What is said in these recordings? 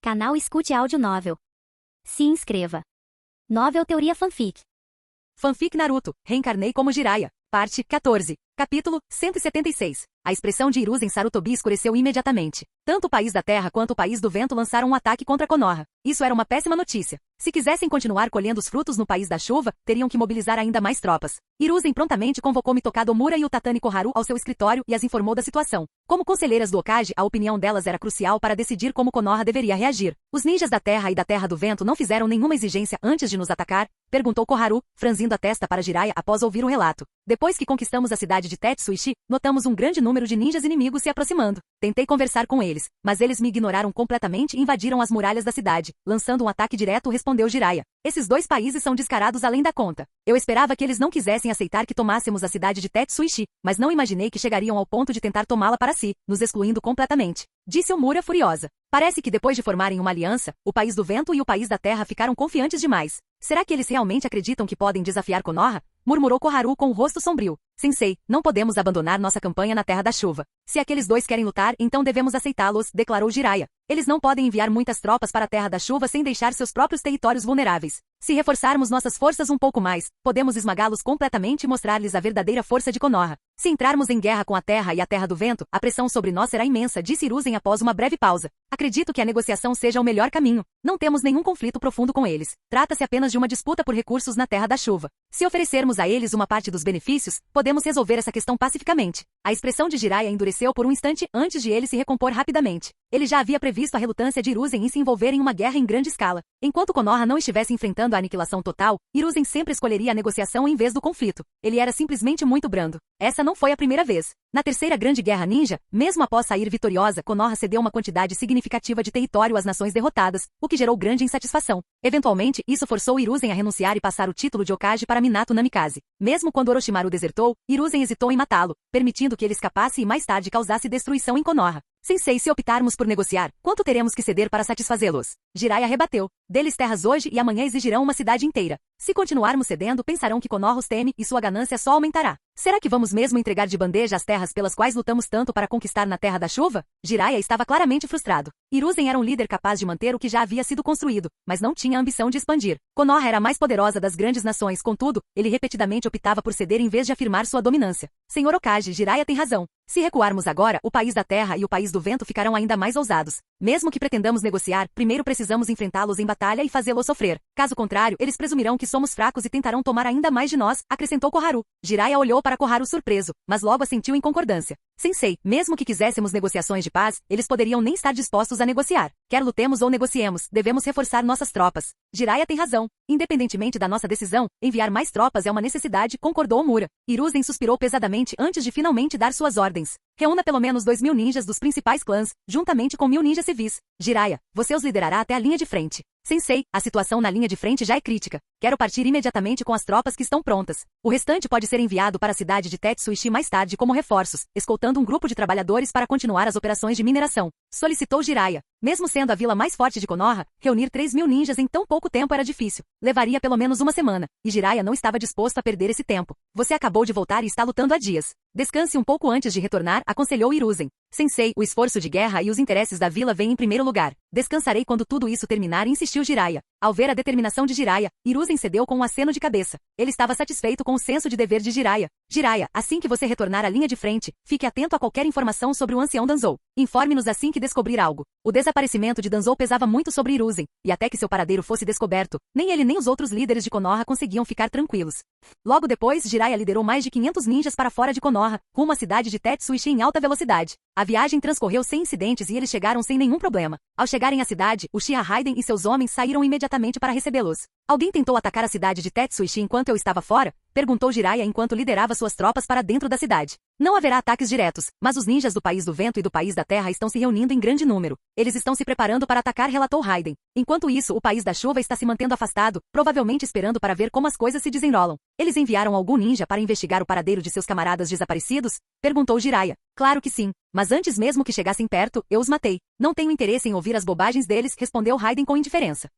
Canal Escute Áudio Novel. Se inscreva. Novel Teoria Fanfic. Fanfic Naruto, reencarnei como Jiraiya. Parte 14. Capítulo 176. A expressão de Hiruzen Sarutobi escureceu imediatamente. Tanto o País da Terra quanto o País do Vento lançaram um ataque contra Konoha. Isso era uma péssima notícia. Se quisessem continuar colhendo os frutos no País da Chuva, teriam que mobilizar ainda mais tropas. Hiruzen prontamente convocou Mitokado Omura e o Tatani Koharu ao seu escritório e as informou da situação. Como conselheiras do Hokage, a opinião delas era crucial para decidir como Konoha deveria reagir. Os ninjas da Terra e da Terra do Vento não fizeram nenhuma exigência antes de nos atacar? Perguntou Koharu, franzindo a testa para Jiraiya após ouvir o relato. Depois que conquistamos a cidade de Tetsuishi, notamos um grande número de ninjas inimigos se aproximando. Tentei conversar com eles, mas eles me ignoraram completamente e invadiram as muralhas da cidade. Lançando um ataque direto, respondeu Jiraiya. Esses dois países são descarados além da conta. Eu esperava que eles não quisessem aceitar que tomássemos a cidade de Tetsuishi, mas não imaginei que chegariam ao ponto de tentar tomá-la para si, nos excluindo completamente. Disse Omura furiosa. Parece que depois de formarem uma aliança, o País do Vento e o País da Terra ficaram confiantes demais. Será que eles realmente acreditam que podem desafiar Konoha? Murmurou Koharu com o rosto sombrio. Sensei, não podemos abandonar nossa campanha na Terra da Chuva. Se aqueles dois querem lutar, então devemos aceitá-los, declarou Jiraiya. Eles não podem enviar muitas tropas para a Terra da Chuva sem deixar seus próprios territórios vulneráveis. Se reforçarmos nossas forças um pouco mais, podemos esmagá-los completamente e mostrar-lhes a verdadeira força de Konoha. Se entrarmos em guerra com a Terra e a Terra do Vento, a pressão sobre nós será imensa, disse Hiruzen após uma breve pausa. Acredito que a negociação seja o melhor caminho. Não temos nenhum conflito profundo com eles. Trata-se apenas de uma disputa por recursos na Terra da Chuva. Se oferecermos a eles uma parte dos benefícios, podemos resolver essa questão pacificamente. A expressão de Jiraiya endureceu por um instante antes de ele se recompor rapidamente. Ele já havia previsto a relutância de Hiruzen em se envolver em uma guerra em grande escala. Enquanto Konoha não estivesse enfrentando a aniquilação total, Hiruzen sempre escolheria a negociação em vez do conflito. Ele era simplesmente muito brando. Essa não foi a primeira vez. Na Terceira Grande Guerra Ninja, mesmo após sair vitoriosa, Konoha cedeu uma quantidade significativa de território às nações derrotadas, o que gerou grande insatisfação. Eventualmente, isso forçou Hiruzen a renunciar e passar o título de Hokage para Minato Namikaze. Mesmo quando Orochimaru desertou, Hiruzen hesitou em matá-lo, permitindo que ele escapasse e mais tarde causasse destruição em Konoha. Sensei, se optarmos por negociar, quanto teremos que ceder para satisfazê-los? Jiraiya rebateu. Deles terras hoje e amanhã exigirão uma cidade inteira. Se continuarmos cedendo, pensarão que Konoha os teme e sua ganância só aumentará. Será que vamos mesmo entregar de bandeja as terras pelas quais lutamos tanto para conquistar na Terra da Chuva? Jiraiya estava claramente frustrado. Hiruzen era um líder capaz de manter o que já havia sido construído, mas não tinha a ambição de expandir. Konoha era a mais poderosa das grandes nações, contudo, ele repetidamente optava por ceder em vez de afirmar sua dominância. Senhor Hokage, Jiraiya tem razão. Se recuarmos agora, o País da Terra e o País do Vento ficarão ainda mais ousados. Mesmo que pretendamos negociar, primeiro precisamos enfrentá-los em batalha e fazê-los sofrer. Caso contrário, eles presumirão que somos fracos e tentarão tomar ainda mais de nós, acrescentou Koharu. Jiraiya olhou para Koharu surpreso, mas logo assentiu em concordância. Sensei, mesmo que quiséssemos negociações de paz, eles poderiam nem estar dispostos a negociar. Quer lutemos ou negociemos, devemos reforçar nossas tropas. Jiraiya tem razão. Independentemente da nossa decisão, enviar mais tropas é uma necessidade, concordou Omura. Hiruzen suspirou pesadamente antes de finalmente dar suas ordens. Reúna pelo menos 2000 ninjas dos principais clãs, juntamente com 1000 ninjas civis. Jiraiya, você os liderará até a linha de frente. Sensei, a situação na linha de frente já é crítica. Quero partir imediatamente com as tropas que estão prontas. O restante pode ser enviado para a cidade de Tetsuishi mais tarde como reforços, escoltando um grupo de trabalhadores para continuar as operações de mineração. Solicitou Jiraiya. Mesmo sendo a vila mais forte de Konoha, reunir 3000 ninjas em tão pouco tempo era difícil. Levaria pelo menos uma semana, e Jiraiya não estava disposto a perder esse tempo. Você acabou de voltar e está lutando há dias. Descanse um pouco antes de retornar, aconselhou Hiruzen. Sensei, o esforço de guerra e os interesses da vila vêm em primeiro lugar. Descansarei quando tudo isso terminar, insistiu Jiraiya. Ao ver a determinação de Jiraiya, Hiruzen cedeu com um aceno de cabeça. Ele estava satisfeito com o senso de dever de Jiraiya. Jiraiya, assim que você retornar à linha de frente, fique atento a qualquer informação sobre o ancião Danzou. Informe-nos assim que descobrir algo. O desaparecimento de Danzou pesava muito sobre Hiruzen, e até que seu paradeiro fosse descoberto, nem ele nem os outros líderes de Konoha conseguiam ficar tranquilos. Logo depois, Jiraiya liderou mais de 500 ninjas para fora de Konoha, rumo à cidade de Tetsuishi em alta velocidade. A viagem transcorreu sem incidentes e eles chegaram sem nenhum problema. Ao chegarem à cidade, Uchiha Raiden e seus homens saíram imediatamente para recebê-los. Alguém tentou atacar a cidade de Tetsuishi enquanto eu estava fora? Perguntou Jiraiya enquanto liderava suas tropas para dentro da cidade. Não haverá ataques diretos, mas os ninjas do País do Vento e do País da Terra estão se reunindo em grande número. Eles estão se preparando para atacar, relatou Raiden. Enquanto isso, o País da Chuva está se mantendo afastado, provavelmente esperando para ver como as coisas se desenrolam. Eles enviaram algum ninja para investigar o paradeiro de seus camaradas desaparecidos? Perguntou Jiraiya. Claro que sim, mas antes mesmo que chegassem perto, eu os matei. Não tenho interesse em ouvir as bobagens deles, respondeu Raiden com indiferença.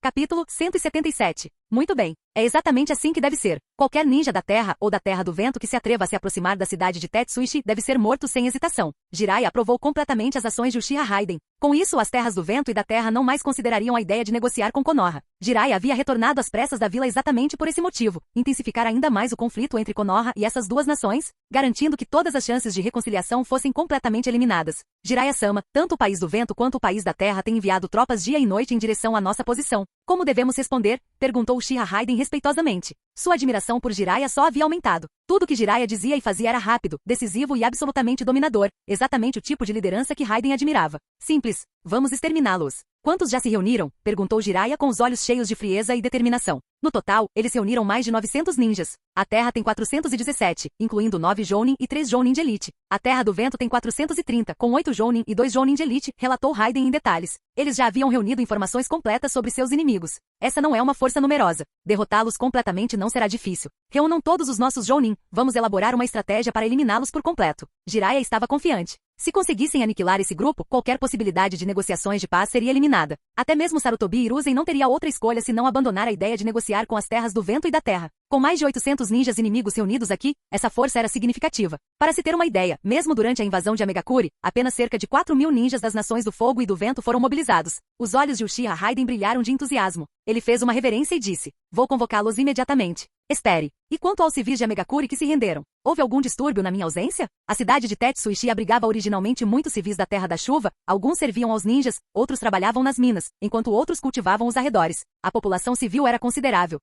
Capítulo 177. Muito bem. É exatamente assim que deve ser. Qualquer ninja da Terra ou da Terra do Vento que se atreva a se aproximar da cidade de Tetsuishi deve ser morto sem hesitação. Jiraiya aprovou completamente as ações de Uchiha Raiden. Com isso, as Terras do Vento e da Terra não mais considerariam a ideia de negociar com Konoha. Jiraiya havia retornado às pressas da vila exatamente por esse motivo, intensificar ainda mais o conflito entre Konoha e essas duas nações, garantindo que todas as chances de reconciliação fossem completamente eliminadas. Jiraiya-sama, tanto o País do Vento quanto o País da Terra têm enviado tropas dia e noite em direção à nossa posição. Como devemos responder? Perguntou Uchiha Raiden respeitosamente. Sua admiração por Jiraiya só havia aumentado. Tudo que Jiraiya dizia e fazia era rápido, decisivo e absolutamente dominador, exatamente o tipo de liderança que Raiden admirava. Simples. Vamos exterminá-los. Quantos já se reuniram? Perguntou Jiraiya com os olhos cheios de frieza e determinação. No total, eles reuniram mais de 900 ninjas. A Terra tem 417, incluindo 9 Jounin e 3 Jounin de Elite. A Terra do Vento tem 430, com 8 Jounin e 2 Jounin de Elite, relatou Raiden em detalhes. Eles já haviam reunido informações completas sobre seus inimigos. Essa não é uma força numerosa. Derrotá-los completamente não será difícil. Reúnam todos os nossos Jounin. Vamos elaborar uma estratégia para eliminá-los por completo. Jiraiya estava confiante. Se conseguissem aniquilar esse grupo, qualquer possibilidade de negociações de paz seria eliminada. Até mesmo Sarutobi Hiruzen não teria outra escolha senão abandonar a ideia de negociar com as Terras do Vento e da Terra. Com mais de 800 ninjas inimigos reunidos aqui, essa força era significativa. Para se ter uma ideia, mesmo durante a invasão de Amegakuri, apenas cerca de 4.000 ninjas das Nações do Fogo e do Vento foram mobilizados. Os olhos de Uchiha Raiden brilharam de entusiasmo. Ele fez uma reverência e disse: "Vou convocá-los imediatamente." Espere. E quanto aos civis de Amegakuri que se renderam? Houve algum distúrbio na minha ausência? A cidade de Tetsuishi abrigava originalmente muitos civis da Terra da Chuva, alguns serviam aos ninjas, outros trabalhavam nas minas, enquanto outros cultivavam os arredores. A população civil era considerável.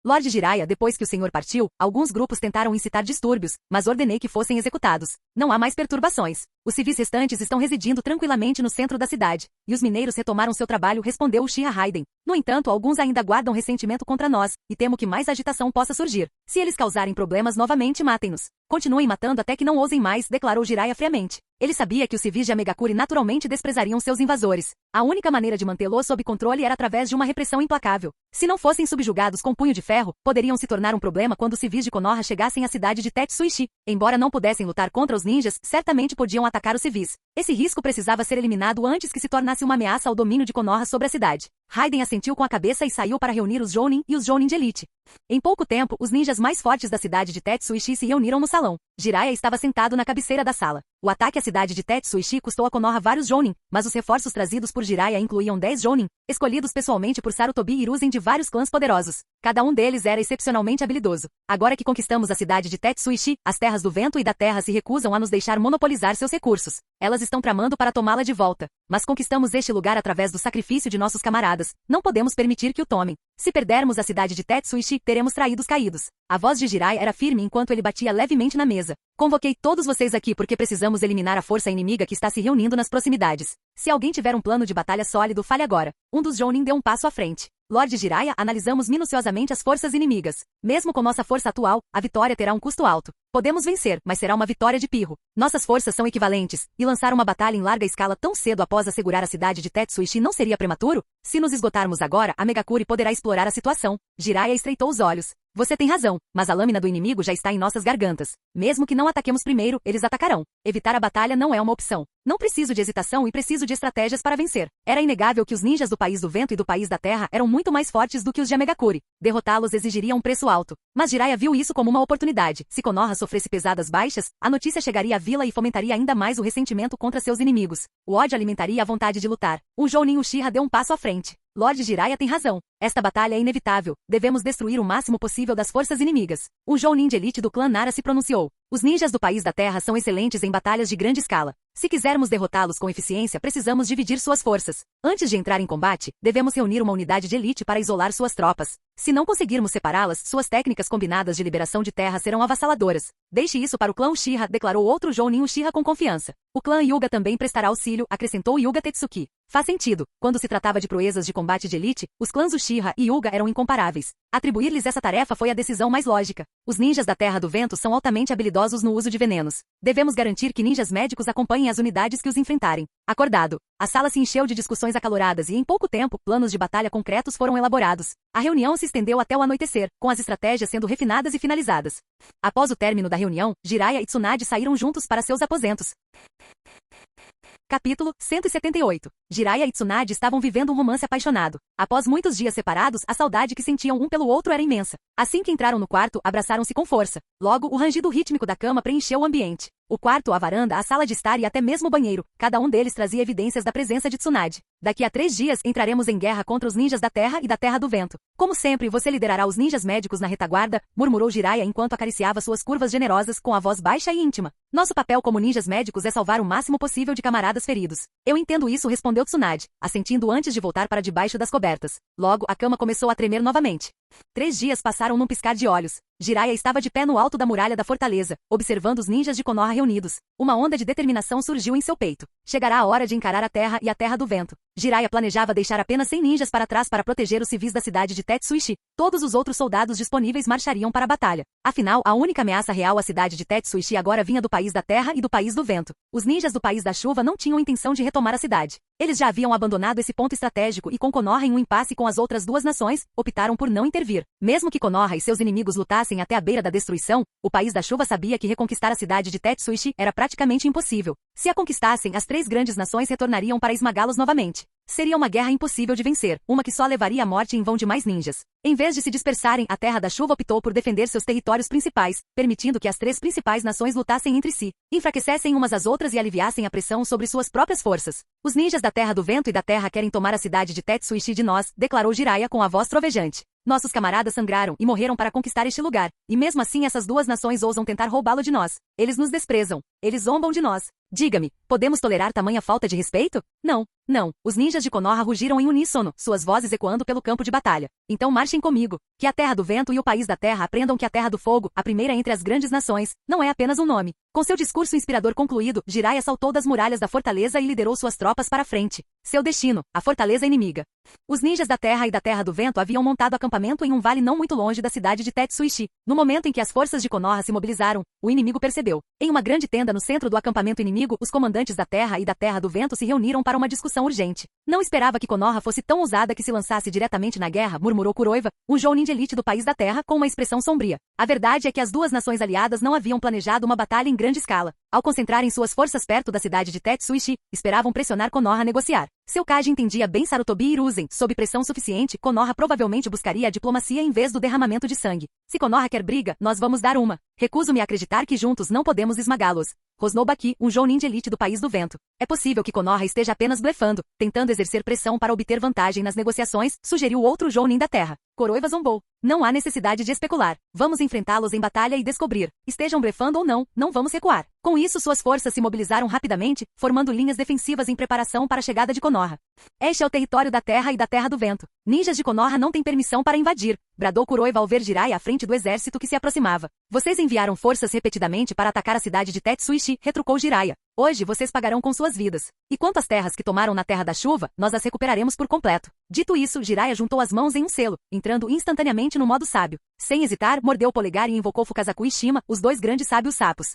Lord Jiraiya, depois que o senhor partiu, alguns grupos tentaram incitar distúrbios, mas ordenei que fossem executados. Não há mais perturbações. Os civis restantes estão residindo tranquilamente no centro da cidade, e os mineiros retomaram seu trabalho, respondeu Uchiha Raiden. No entanto, alguns ainda guardam ressentimento contra nós, e temo que mais agitação possa surgir. Se eles causarem problemas novamente, matem-nos. Continuem matando até que não ousem mais, declarou Jiraiya friamente. Ele sabia que os civis de Amegakuri naturalmente desprezariam seus invasores. A única maneira de mantê-los sob controle era através de uma repressão implacável. Se não fossem subjugados com punho de ferro, poderiam se tornar um problema quando os civis de Konoha chegassem à cidade de Tetsuishi. Embora não pudessem lutar contra os ninjas, certamente podiam atacar os civis. Esse risco precisava ser eliminado antes que se tornasse uma ameaça ao domínio de Konoha sobre a cidade. Raiden assentiu com a cabeça e saiu para reunir os Jounin e os Jounin de Elite. Em pouco tempo, os ninjas mais fortes da cidade de Tetsuishi se reuniram no salão. Jiraiya estava sentado na cabeceira da sala. O ataque à cidade de Tetsuishi custou a Konoha vários Jounin, mas os reforços trazidos por Jiraiya incluíam 10 Jounin, escolhidos pessoalmente por Sarutobi Hiruzen de vários clãs poderosos. Cada um deles era excepcionalmente habilidoso. Agora que conquistamos a cidade de Tetsuishi, as Terras do Vento e da Terra se recusam a nos deixar monopolizar seus recursos. Elas estão tramando para tomá-la de volta. Mas conquistamos este lugar através do sacrifício de nossos camaradas. Não podemos permitir que o tomem. Se perdermos a cidade de Tetsuishi, teremos traído os caídos. A voz de Jiraiya era firme enquanto ele batia levemente na mesa. Convoquei todos vocês aqui porque precisamos eliminar a força inimiga que está se reunindo nas proximidades. Se alguém tiver um plano de batalha sólido, fale agora. Um dos Jounin deu um passo à frente. Lord Jiraiya, analisamos minuciosamente as forças inimigas. Mesmo com nossa força atual, a vitória terá um custo alto. Podemos vencer, mas será uma vitória de pirro. Nossas forças são equivalentes, e lançar uma batalha em larga escala tão cedo após assegurar a cidade de Tetsuishi não seria prematuro? Se nos esgotarmos agora, a Megakuri poderá explorar a situação. Jiraiya estreitou os olhos. Você tem razão, mas a lâmina do inimigo já está em nossas gargantas. Mesmo que não ataquemos primeiro, eles atacarão. Evitar a batalha não é uma opção. Não preciso de hesitação e preciso de estratégias para vencer. Era inegável que os ninjas do País do Vento e do País da Terra eram muito mais fortes do que os de Amegakuri. Derrotá-los exigiria um preço alto. Mas Jiraiya viu isso como uma oportunidade. Se Konoha sofresse pesadas baixas, a notícia chegaria à vila e fomentaria ainda mais o ressentimento contra seus inimigos. O ódio alimentaria a vontade de lutar. O Jounin Uchiha deu um passo à frente. Lord Jiraiya tem razão. Esta batalha é inevitável. Devemos destruir o máximo possível das forças inimigas. O Jounin de elite do clã Nara se pronunciou. Os ninjas do País da Terra são excelentes em batalhas de grande escala. Se quisermos derrotá-los com eficiência, precisamos dividir suas forças. Antes de entrar em combate, devemos reunir uma unidade de elite para isolar suas tropas. Se não conseguirmos separá-las, suas técnicas combinadas de liberação de terra serão avassaladoras. Deixe isso para o clã Uchiha, declarou outro Jounin Uchiha com confiança. O clã Hyuga também prestará auxílio, acrescentou Hyuga Tetsuki. Faz sentido. Quando se tratava de proezas de combate de elite, os clãs Uchiha e Hyuga eram incomparáveis. Atribuir-lhes essa tarefa foi a decisão mais lógica. Os ninjas da Terra do Vento são altamente habilidosos no uso de venenos. Devemos garantir que ninjas médicos acompanhem as unidades que os enfrentarem. Acordado. A sala se encheu de discussões acaloradas e em pouco tempo, planos de batalha concretos foram elaborados. A reunião se estendeu até o anoitecer, com as estratégias sendo refinadas e finalizadas. Após o término da reunião, Jiraiya e Tsunade saíram juntos para seus aposentos. Capítulo 178. Jiraiya e Tsunade estavam vivendo um romance apaixonado. Após muitos dias separados, a saudade que sentiam um pelo outro era imensa. Assim que entraram no quarto, abraçaram-se com força. Logo, o rangido rítmico da cama preencheu o ambiente. O quarto, a varanda, a sala de estar e até mesmo o banheiro, cada um deles trazia evidências da presença de Tsunade. Daqui a 3 dias, entraremos em guerra contra os ninjas da Terra e da Terra do Vento. Como sempre, você liderará os ninjas médicos na retaguarda, murmurou Jiraiya enquanto acariciava suas curvas generosas com a voz baixa e íntima. Nosso papel como ninjas médicos é salvar o máximo possível de camaradas feridos. Eu entendo isso, respondeu Tsunade, assentindo antes de voltar para debaixo das cobertas. Logo, a cama começou a tremer novamente. 3 dias passaram num piscar de olhos. Jiraiya estava de pé no alto da muralha da fortaleza, observando os ninjas de Konoha reunidos. Uma onda de determinação surgiu em seu peito. Chegará a hora de encarar a Terra e a Terra do Vento. Jiraiya planejava deixar apenas 100 ninjas para trás para proteger os civis da cidade de Tetsuishi. Todos os outros soldados disponíveis marchariam para a batalha. Afinal, a única ameaça real à cidade de Tetsuishi agora vinha do país da Terra e do país do Vento. Os ninjas do país da chuva não tinham intenção de retomar a cidade. Eles já haviam abandonado esse ponto estratégico e com Konoha em um impasse com as outras 2 nações, optaram por não intervir. Mesmo que Konoha e seus inimigos lutassem até a beira da destruição, o país da chuva sabia que reconquistar a cidade de Tetsuishi era praticamente impossível. Se a conquistassem, as 3 grandes nações retornariam para esmagá-los novamente. Seria uma guerra impossível de vencer, uma que só levaria à morte em vão de mais ninjas. Em vez de se dispersarem, a Terra da Chuva optou por defender seus territórios principais, permitindo que as 3 principais nações lutassem entre si, enfraquecessem umas às outras e aliviassem a pressão sobre suas próprias forças. Os ninjas da Terra do Vento e da Terra querem tomar a cidade de Tetsuishi de nós, declarou Jiraiya com a voz trovejante. Nossos camaradas sangraram e morreram para conquistar este lugar, e mesmo assim essas 2 nações ousam tentar roubá-lo de nós. Eles nos desprezam. Eles zombam de nós. Diga-me, podemos tolerar tamanha falta de respeito? Não, não. Os ninjas de Konoha rugiram em uníssono, suas vozes ecoando pelo campo de batalha. Então marchem comigo. Que a Terra do Vento e o País da Terra aprendam que a Terra do Fogo, a primeira entre as grandes nações, não é apenas um nome. Com seu discurso inspirador concluído, Jiraiya saltou das muralhas da fortaleza e liderou suas tropas para a frente. Seu destino, a fortaleza inimiga. Os ninjas da Terra e da Terra do Vento haviam montado acampamento em um vale não muito longe da cidade de Tetsuishi. No momento em que as forças de Konoha se mobilizaram, o inimigo percebeu. Em uma grande tenda no centro do acampamento inimigo, os comandantes da Terra e da Terra do Vento se reuniram para uma discussão urgente. Não esperava que Konoha fosse tão ousada que se lançasse diretamente na guerra, murmurou Kuroiva, um jounin de elite do país da Terra, com uma expressão sombria. A verdade é que as 2 nações aliadas não haviam planejado uma batalha em grande escala. Ao concentrarem suas forças perto da cidade de Tetsuishi, esperavam pressionar Konoha a negociar. Seu Kage entendia bem Sarutobi e Hiruzen. Sob pressão suficiente, Konoha provavelmente buscaria a diplomacia em vez do derramamento de sangue. Se Konoha quer briga, nós vamos dar uma. Recuso-me a acreditar que juntos não podemos esmagá-los. Rosnou Baki, um jounin de elite do país do vento. É possível que Konoha esteja apenas blefando, tentando exercer pressão para obter vantagem nas negociações, sugeriu outro jounin da terra. Kuroiva zombou. Não há necessidade de especular. Vamos enfrentá-los em batalha e descobrir. Estejam blefando ou não, não vamos recuar. Com isso, suas forças se mobilizaram rapidamente, formando linhas defensivas em preparação para a chegada de Konoha. Este é o território da Terra e da Terra do Vento. Ninjas de Konoha não têm permissão para invadir, bradou Kuroiva ao ver Jiraiya à frente do exército que se aproximava. Vocês enviaram forças repetidamente para atacar a cidade de Tetsuishi, retrucou Jiraiya. Hoje vocês pagarão com suas vidas. E quanto às terras que tomaram na Terra da Chuva, nós as recuperaremos por completo. Dito isso, Jiraiya juntou as mãos em um selo, entrando instantaneamente no modo sábio. Sem hesitar, mordeu o polegar e invocou Fukazaku e Shima, os 2 grandes sábios sapos.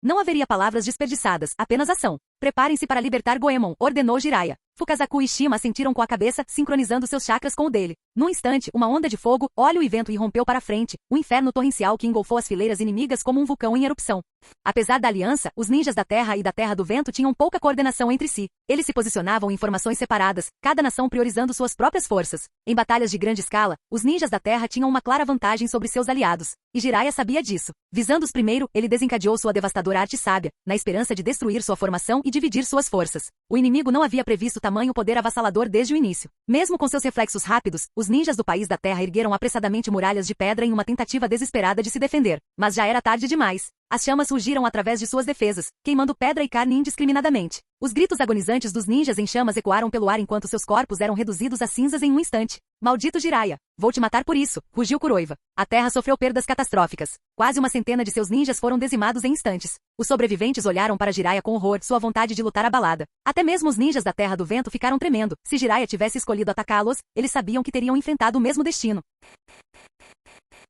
Não haveria palavras desperdiçadas, apenas ação. Preparem-se para libertar Goemon, ordenou Jiraiya. Fukazaku e Shima assentiram com a cabeça, sincronizando seus chakras com o dele. Num instante, uma onda de fogo, óleo e vento irrompeu para frente, um inferno torrencial que engolfou as fileiras inimigas como um vulcão em erupção. Apesar da aliança, os ninjas da Terra e da Terra do Vento tinham pouca coordenação entre si. Eles se posicionavam em formações separadas, cada nação priorizando suas próprias forças. Em batalhas de grande escala, os ninjas da Terra tinham uma clara vantagem sobre seus aliados. E Jiraiya sabia disso. Visando-os primeiro, ele desencadeou sua devastadora arte sábia, na esperança de destruir sua formação e dividir suas forças. O inimigo não havia previsto tamanho poder avassalador desde o início. Mesmo com seus reflexos rápidos, os ninjas do país da Terra ergueram apressadamente muralhas de pedra em uma tentativa desesperada de se defender. Mas já era tarde demais. As chamas surgiram através de suas defesas, queimando pedra e carne indiscriminadamente. Os gritos agonizantes dos ninjas em chamas ecoaram pelo ar enquanto seus corpos eram reduzidos a cinzas em um instante. Maldito Jiraiya! Vou te matar por isso, rugiu Kuroiva. A Terra sofreu perdas catastróficas. Quase uma centena de seus ninjas foram dizimados em instantes. Os sobreviventes olharam para Jiraiya com horror, sua vontade de lutar abalada. Até mesmo os ninjas da Terra do Vento ficaram tremendo. Se Jiraiya tivesse escolhido atacá-los, eles sabiam que teriam enfrentado o mesmo destino.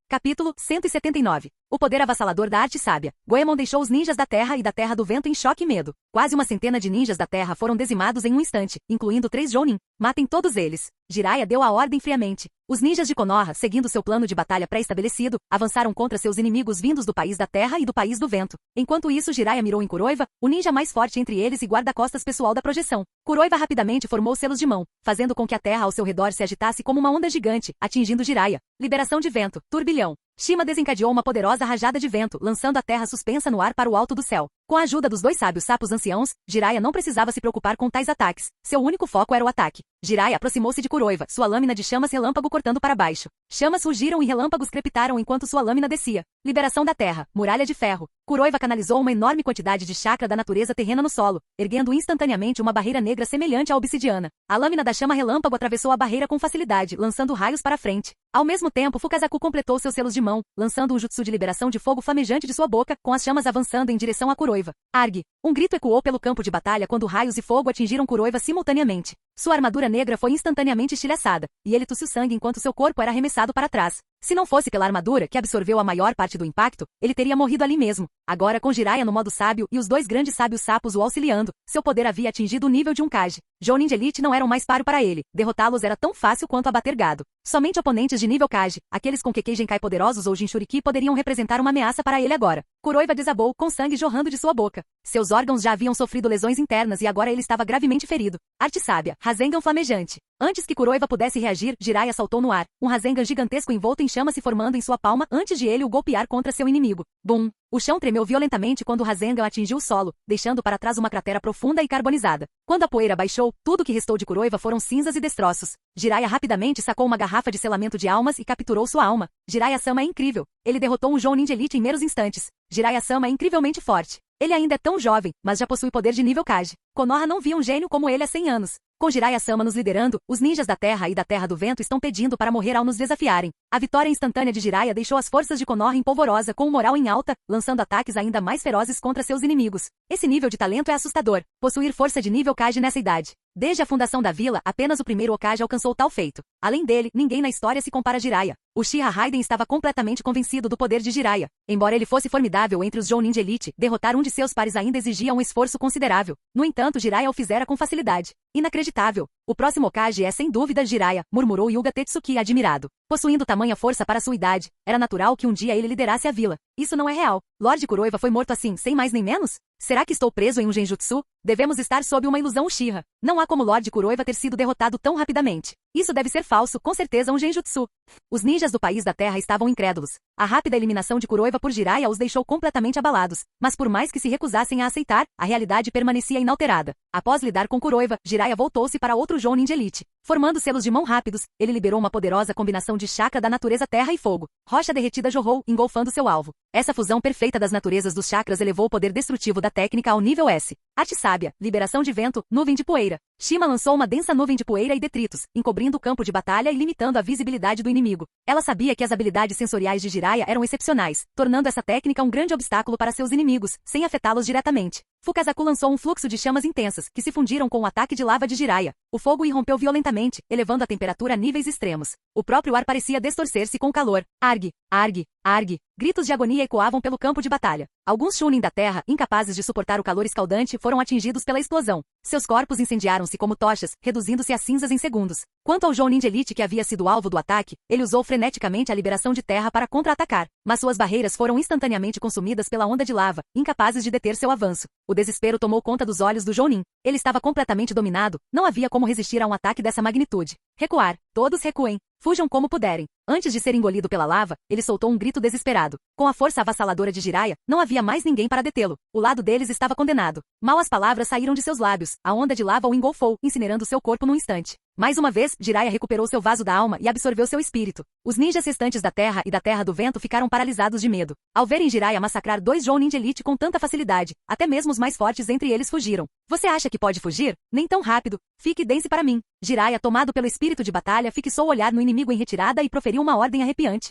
Capítulo 179. O poder avassalador da arte sábia. Goemon deixou os ninjas da Terra e da Terra do Vento em choque e medo. Quase uma centena de ninjas da Terra foram dizimados em um instante, incluindo 3 Jounin. Matem todos eles. Jiraiya deu a ordem friamente. Os ninjas de Konoha, seguindo seu plano de batalha pré-estabelecido, avançaram contra seus inimigos vindos do País da Terra e do País do Vento. Enquanto isso, Jiraiya mirou em Kuroiva, o ninja mais forte entre eles e guarda-costas pessoal da projeção. Kuroiva rapidamente formou selos de mão, fazendo com que a terra ao seu redor se agitasse como uma onda gigante, atingindo Jiraiya. Liberação de vento, turbilhão. Shima desencadeou uma poderosa rajada de vento, lançando a terra suspensa no ar para o alto do céu. Com a ajuda dos 2 sábios sapos anciãos, Jiraiya não precisava se preocupar com tais ataques. Seu único foco era o ataque. Jiraiya aproximou-se de Kuroiva, sua lâmina de chamas relâmpago cortando para baixo. Chamas rugiram e relâmpagos crepitaram enquanto sua lâmina descia. Liberação da terra, muralha de ferro. Kuroiva canalizou uma enorme quantidade de chakra da natureza terrena no solo, erguendo instantaneamente uma barreira negra semelhante à obsidiana. A lâmina da chama relâmpago atravessou a barreira com facilidade, lançando raios para frente. Ao mesmo tempo, Fukazaku completou seus selos de mão, lançando um jutsu de liberação de fogo flamejante de sua boca, com as chamas avançando em direção a Kuroiva. Arg! Um grito ecoou pelo campo de batalha quando raios e fogo atingiram Kuroiva simultaneamente. Sua armadura negra foi instantaneamente estilhaçada, e ele tossiu sangue enquanto seu corpo era arremessado para trás. Se não fosse pela armadura, que absorveu a maior parte do impacto, ele teria morrido ali mesmo. Agora com Jiraiya no modo sábio e os 2 grandes sábios sapos o auxiliando, seu poder havia atingido o nível de um Kage. Jounin de Elite não eram mais páreo para ele, derrotá-los era tão fácil quanto abater gado. Somente oponentes de nível Kage, aqueles com Kekkei Genkai poderosos ou Jinchuriki poderiam representar uma ameaça para ele agora. Kuroiva desabou, com sangue jorrando de sua boca. Seus órgãos já haviam sofrido lesões internas e agora ele estava gravemente ferido. Arte sábia, Rasengan flamejante. Antes que Kuroiva pudesse reagir, Jiraiya saltou no ar. Um Rasengan gigantesco envolto em chama se formando em sua palma antes de ele o golpear contra seu inimigo. Bum! O chão tremeu violentamente quando o Rasengan atingiu o solo, deixando para trás uma cratera profunda e carbonizada. Quando a poeira baixou, tudo que restou de Kuroiva foram cinzas e destroços. Jiraiya rapidamente sacou uma garrafa de selamento de almas e capturou sua alma. Jiraiya-sama é incrível. Ele derrotou um Jounin de Elite em meros instantes. Jiraiya-sama é incrivelmente forte. Ele ainda é tão jovem, mas já possui poder de nível Kage. Konoha não via um gênio como ele há 100 anos. Com Jiraiya-sama nos liderando, os ninjas da Terra e da Terra do Vento estão pedindo para morrer ao nos desafiarem. A vitória instantânea de Jiraiya deixou as forças de Konoha em polvorosa, com o moral em alta, lançando ataques ainda mais ferozes contra seus inimigos. Esse nível de talento é assustador. Possuir força de nível Kage nessa idade. Desde a fundação da vila, apenas o primeiro Hokage alcançou tal feito. Além dele, ninguém na história se compara a Jiraiya. Uchiha Raiden estava completamente convencido do poder de Jiraiya. Embora ele fosse formidável entre os Jounin de Elite, derrotar um de seus pares ainda exigia um esforço considerável. No entanto, Jiraiya o fizera com facilidade. Inacreditável. O próximo Hokage é sem dúvida Jiraiya, murmurou Hyuga Tetsuki admirado. Possuindo tamanha força para sua idade, era natural que um dia ele liderasse a vila. Isso não é real. Lord Kuroiva foi morto assim, sem mais nem menos? Será que estou preso em um genjutsu? Devemos estar sob uma ilusão Uchiha. Não há como Lord Kuroiva ter sido derrotado tão rapidamente. Isso deve ser falso, com certeza um genjutsu. Os ninjas do País da Terra estavam incrédulos. A rápida eliminação de Kuroiva por Jiraiya os deixou completamente abalados. Mas por mais que se recusassem a aceitar, a realidade permanecia inalterada. Após lidar com Kuroiva, Jiraiya voltou-se para outro Jounin de Elite. Formando selos de mão rápidos, ele liberou uma poderosa combinação de chakra da natureza terra e fogo. Rocha derretida jorrou, engolfando seu alvo. Essa fusão perfeita das naturezas dos chakras elevou o poder destrutivo da técnica ao nível S. Arte sábia, liberação de vento, nuvem de poeira. Shima lançou uma densa nuvem de poeira e detritos, encobrindo o campo de batalha e limitando a visibilidade do inimigo. Ela sabia que as habilidades sensoriais de Jiraiya eram excepcionais, tornando essa técnica um grande obstáculo para seus inimigos, sem afetá-los diretamente. Fukazaku lançou um fluxo de chamas intensas, que se fundiram com o ataque de lava de Jiraiya. O fogo irrompeu violentamente, elevando a temperatura a níveis extremos. O próprio ar parecia distorcer-se com o calor. Arg! Arg! Arg! Gritos de agonia ecoavam pelo campo de batalha. Alguns Chunin da Terra, incapazes de suportar o calor escaldante, foram atingidos pela explosão. Seus corpos incendiaram-se como tochas, reduzindo-se a cinzas em segundos. Quanto ao Jounin de Elite que havia sido alvo do ataque, ele usou freneticamente a liberação de terra para contra-atacar, mas suas barreiras foram instantaneamente consumidas pela onda de lava, incapazes de deter seu avanço. O desespero tomou conta dos olhos do Jounin. Ele estava completamente dominado, não havia como resistir a um ataque dessa magnitude. Recuar. Todos recuem. Fujam como puderem. Antes de ser engolido pela lava, ele soltou um grito desesperado. Com a força avassaladora de Jiraiya, não havia mais ninguém para detê-lo. O lado deles estava condenado. Mal as palavras saíram de seus lábios, a onda de lava o engolfou, incinerando seu corpo num instante. Mais uma vez, Jiraiya recuperou seu vaso da alma e absorveu seu espírito. Os ninjas restantes da Terra e da Terra do Vento ficaram paralisados de medo. Ao verem Jiraiya massacrar 2 Jounin de Elite com tanta facilidade, até mesmo os mais fortes entre eles fugiram. Você acha que pode fugir? Nem tão rápido. Fique e dance para mim. Jiraiya, tomado pelo espírito de batalha, fixou o olhar no inimigo em retirada e proferiu uma ordem arrepiante.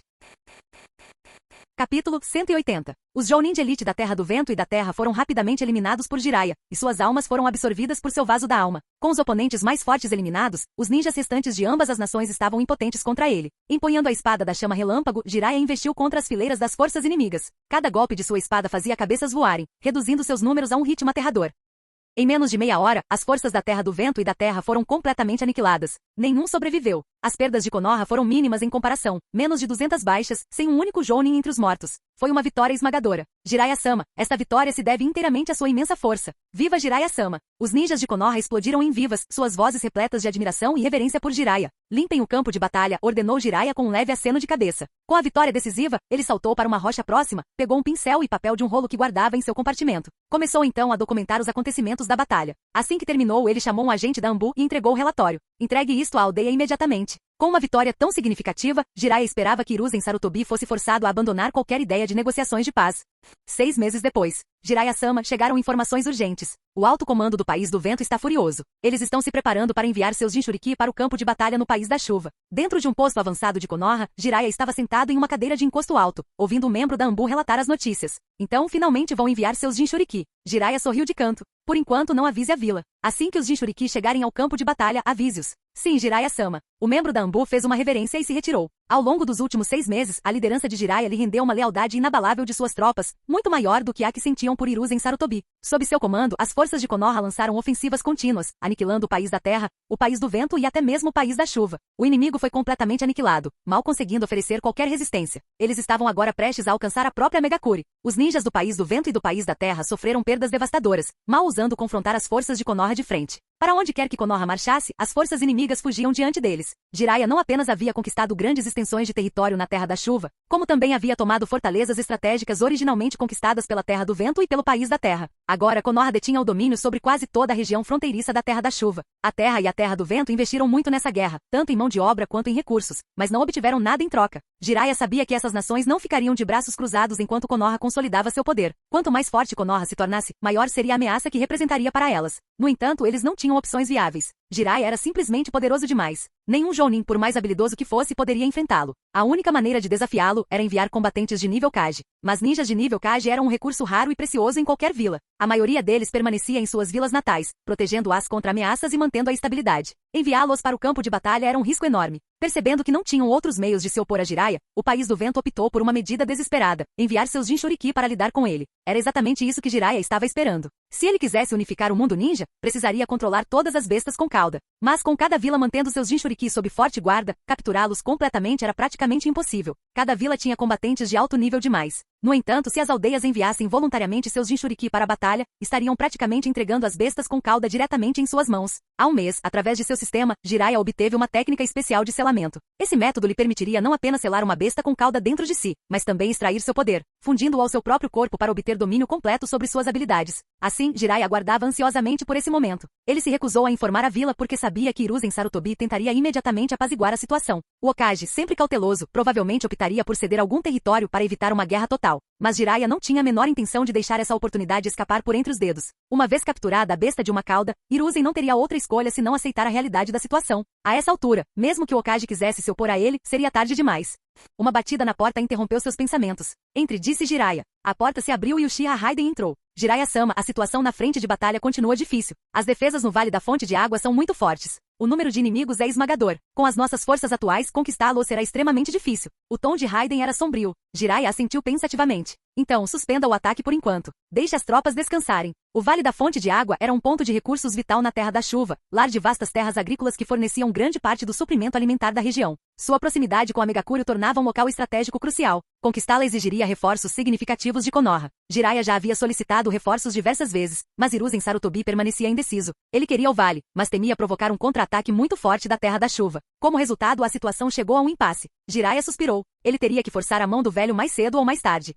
Capítulo 180. Os Jounin de elite da Terra do Vento e da Terra foram rapidamente eliminados por Jiraiya, e suas almas foram absorvidas por seu vaso da alma. Com os oponentes mais fortes eliminados, os ninjas restantes de ambas as nações estavam impotentes contra ele. Empunhando a espada da chama relâmpago, Jiraiya investiu contra as fileiras das forças inimigas. Cada golpe de sua espada fazia cabeças voarem, reduzindo seus números a um ritmo aterrador. Em menos de meia hora, as forças da Terra do Vento e da Terra foram completamente aniquiladas. Nenhum sobreviveu. As perdas de Konoha foram mínimas em comparação, menos de 200 baixas, sem um único Jounin entre os mortos. Foi uma vitória esmagadora. Jiraiya-sama, esta vitória se deve inteiramente à sua imensa força. Viva Jiraiya-sama! Os ninjas de Konoha explodiram em vivas, suas vozes repletas de admiração e reverência por Jiraiya. Limpem o campo de batalha, ordenou Jiraiya com um leve aceno de cabeça. Com a vitória decisiva, ele saltou para uma rocha próxima, pegou um pincel e papel de um rolo que guardava em seu compartimento. Começou então a documentar os acontecimentos da batalha. Assim que terminou, ele chamou um agente da Anbu e entregou o relatório. Entregue isto à aldeia imediatamente. Com uma vitória tão significativa, Jiraiya esperava que Hiruzen Sarutobi fosse forçado a abandonar qualquer ideia de negociações de paz. 6 meses depois, Jiraiya-sama, chegaram informações urgentes. O alto comando do País do Vento está furioso. Eles estão se preparando para enviar seus Jinchuriki para o campo de batalha no País da Chuva. Dentro de um posto avançado de Konoha, Jiraiya estava sentado em uma cadeira de encosto alto, ouvindo um membro da Anbu relatar as notícias. Então, finalmente vão enviar seus Jinchuriki. Jiraiya sorriu de canto. Por enquanto, não avise a vila. Assim que os Jinchuriki chegarem ao campo de batalha, avise-os. Sim, Jiraiya-sama. O membro da Anbu fez uma reverência e se retirou. Ao longo dos últimos 6 meses, a liderança de Jiraiya lhe rendeu uma lealdade inabalável de suas tropas, muito maior do que a que sentiam por Hiruzen Sarutobi. Sob seu comando, as forças de Konoha lançaram ofensivas contínuas, aniquilando o País da Terra, o País do Vento e até mesmo o País da Chuva. O inimigo foi completamente aniquilado, mal conseguindo oferecer qualquer resistência. Eles estavam agora prestes a alcançar a própria Megakuri. Os ninjas do País do Vento e do País da Terra sofreram perdas devastadoras, mal ousando confrontar as forças de Konoha de frente. Para onde quer que Konoha marchasse, as forças inimigas fugiam diante deles. Jiraiya não apenas havia conquistado grandes extensões de território na Terra da Chuva, como também havia tomado fortalezas estratégicas originalmente conquistadas pela Terra do Vento e pelo País da Terra. Agora Konoha detinha o domínio sobre quase toda a região fronteiriça da Terra da Chuva. A Terra e a Terra do Vento investiram muito nessa guerra, tanto em mão de obra quanto em recursos, mas não obtiveram nada em troca. Jiraiya sabia que essas nações não ficariam de braços cruzados enquanto Konoha consolidava seu poder. Quanto mais forte Konoha se tornasse, maior seria a ameaça que representaria para elas. No entanto, eles não tinham opções viáveis. Jiraiya era simplesmente poderoso demais. Nenhum Jounin, por mais habilidoso que fosse, poderia enfrentá-lo. A única maneira de desafiá-lo era enviar combatentes de nível Kage. Mas ninjas de nível Kage eram um recurso raro e precioso em qualquer vila. A maioria deles permanecia em suas vilas natais, protegendo-as contra ameaças e mantendo a estabilidade. Enviá-los para o campo de batalha era um risco enorme. Percebendo que não tinham outros meios de se opor a Jiraiya, o País do Vento optou por uma medida desesperada, enviar seus Jinchuriki para lidar com ele. Era exatamente isso que Jiraiya estava esperando. Se ele quisesse unificar o mundo ninja, precisaria controlar todas as bestas com cauda. Mas com cada vila mantendo seus Jinchuriki sob forte guarda, capturá-los completamente era praticamente impossível. Cada vila tinha combatentes de alto nível demais. No entanto, se as aldeias enviassem voluntariamente seus Jinchuriki para a batalha, estariam praticamente entregando as bestas com cauda diretamente em suas mãos. Há um mês, através de seu sistema, Jiraiya obteve uma técnica especial de selamento. Esse método lhe permitiria não apenas selar uma besta com cauda dentro de si, mas também extrair seu poder, fundindo-o ao seu próprio corpo para obter domínio completo sobre suas habilidades. Assim, Jiraiya aguardava ansiosamente por esse momento. Ele se recusou a informar a vila porque sabia que Hiruzen Sarutobi tentaria imediatamente apaziguar a situação. O Hokage, sempre cauteloso, provavelmente optaria por ceder algum território para evitar uma guerra total. Mas Jiraiya não tinha a menor intenção de deixar essa oportunidade escapar por entre os dedos. Uma vez capturada a besta de uma cauda, Hiruzen não teria outra escolha senão aceitar a realidade da situação. A essa altura, mesmo que o Hokage quisesse se opor a ele, seria tarde demais. Uma batida na porta interrompeu seus pensamentos. Entre, disse Jiraiya. A porta se abriu e Uchiha Raiden entrou. Jiraiya-sama, a situação na frente de batalha continua difícil. As defesas no Vale da Fonte de Água são muito fortes. O número de inimigos é esmagador. Com as nossas forças atuais, conquistá-lo será extremamente difícil. O tom de Raiden era sombrio. Jiraiya assentiu pensativamente. Então, suspenda o ataque por enquanto. Deixe as tropas descansarem. O Vale da Fonte de Água era um ponto de recursos vital na Terra da Chuva, lar de vastas terras agrícolas que forneciam grande parte do suprimento alimentar da região. Sua proximidade com a Megakuri o tornava um local estratégico crucial. Conquistá-la exigiria reforços significativos de Konoha. Jiraiya já havia solicitado reforços diversas vezes, mas Hiruzen Sarutobi permanecia indeciso. Ele queria o vale, mas temia provocar um contra-ataque muito forte da Terra da Chuva. Como resultado, a situação chegou a um impasse. Jiraiya suspirou. Ele teria que forçar a mão do velho mais cedo ou mais tarde.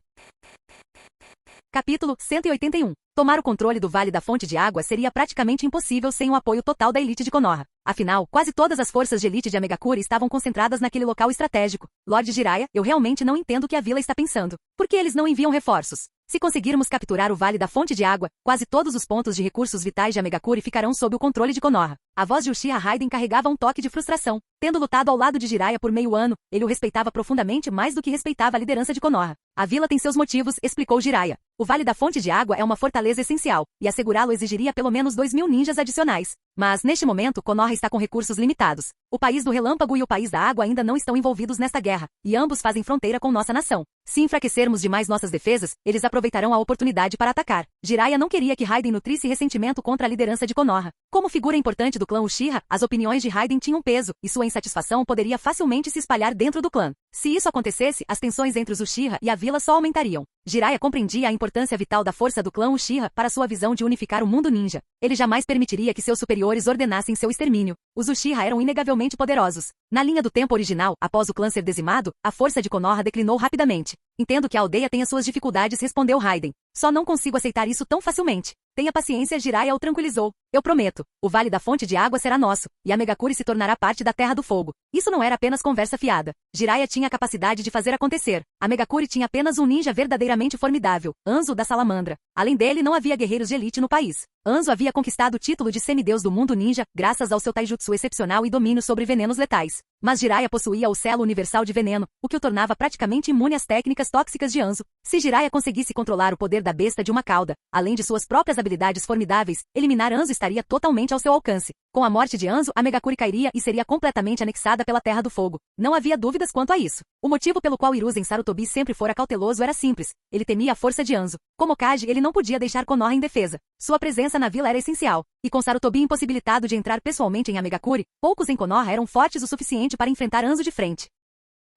Capítulo 181. Tomar o controle do Vale da Fonte de Água seria praticamente impossível sem o apoio total da elite de Konoha. Afinal, quase todas as forças de elite de Amegakure estavam concentradas naquele local estratégico. Lord Jiraiya, eu realmente não entendo o que a vila está pensando. Por que eles não enviam reforços? Se conseguirmos capturar o Vale da Fonte de Água, quase todos os pontos de recursos vitais de Amegakure ficarão sob o controle de Konoha. A voz de Uchiha Raiden carregava um toque de frustração. Tendo lutado ao lado de Jiraiya por meio ano, ele o respeitava profundamente mais do que respeitava a liderança de Konoha. A vila tem seus motivos, explicou Jiraiya. O Vale da Fonte de Água é uma fortaleza essencial, e assegurá-lo exigiria pelo menos 2.000 ninjas adicionais. Mas, neste momento, Konoha está com recursos limitados. O país do relâmpago e o país da água ainda não estão envolvidos nesta guerra, e ambos fazem fronteira com nossa nação. Se enfraquecermos demais nossas defesas, eles aproveitarão a oportunidade para atacar. Jiraiya não queria que Raiden nutrisse ressentimento contra a liderança de Konoha. Como figura importante do clã Uchiha, as opiniões de Raiden tinham peso, e sua insatisfação poderia facilmente se espalhar dentro do clã. Se isso acontecesse, as tensões entre os Uchiha e a vila só aumentariam. Jiraiya compreendia a importância vital da força do clã Uchiha para sua visão de unificar o mundo ninja. Ele jamais permitiria que seus superiores ordenassem seu extermínio. Os Uchiha eram inegavelmente poderosos. Na linha do tempo original, após o clã ser dizimado, a força de Konoha declinou rapidamente. Entendo que a aldeia tenha suas dificuldades, respondeu Raiden. Só não consigo aceitar isso tão facilmente. Tenha paciência, Jiraiya o tranquilizou. Eu prometo, o Vale da Fonte de Água será nosso, e Amegakure se tornará parte da Terra do Fogo. Isso não era apenas conversa fiada. Jiraiya tinha a capacidade de fazer acontecer. Amegakure tinha apenas um ninja verdadeiramente formidável, Hanzo da Salamandra. Além dele, não havia guerreiros de elite no país. Hanzo havia conquistado o título de semideus do mundo ninja, graças ao seu taijutsu excepcional e domínio sobre venenos letais. Mas Jiraiya possuía o selo universal de veneno, o que o tornava praticamente imune às técnicas tóxicas de Hanzo. Se Jiraiya conseguisse controlar o poder da besta de uma cauda, além de suas próprias habilidades formidáveis, eliminar Hanzo estaria totalmente ao seu alcance. Com a morte de Hanzo, Amegakure cairia e seria completamente anexada pela Terra do Fogo. Não havia dúvidas quanto a isso. O motivo pelo qual Hiruzen Sarutobi sempre fora cauteloso era simples. Ele temia a força de Hanzo. Como Kage, ele não podia deixar Konoha em defesa. Sua presença na vila era essencial. E com Sarutobi impossibilitado de entrar pessoalmente em Amegakure, poucos em Konoha eram fortes o suficiente para enfrentar Hanzo de frente.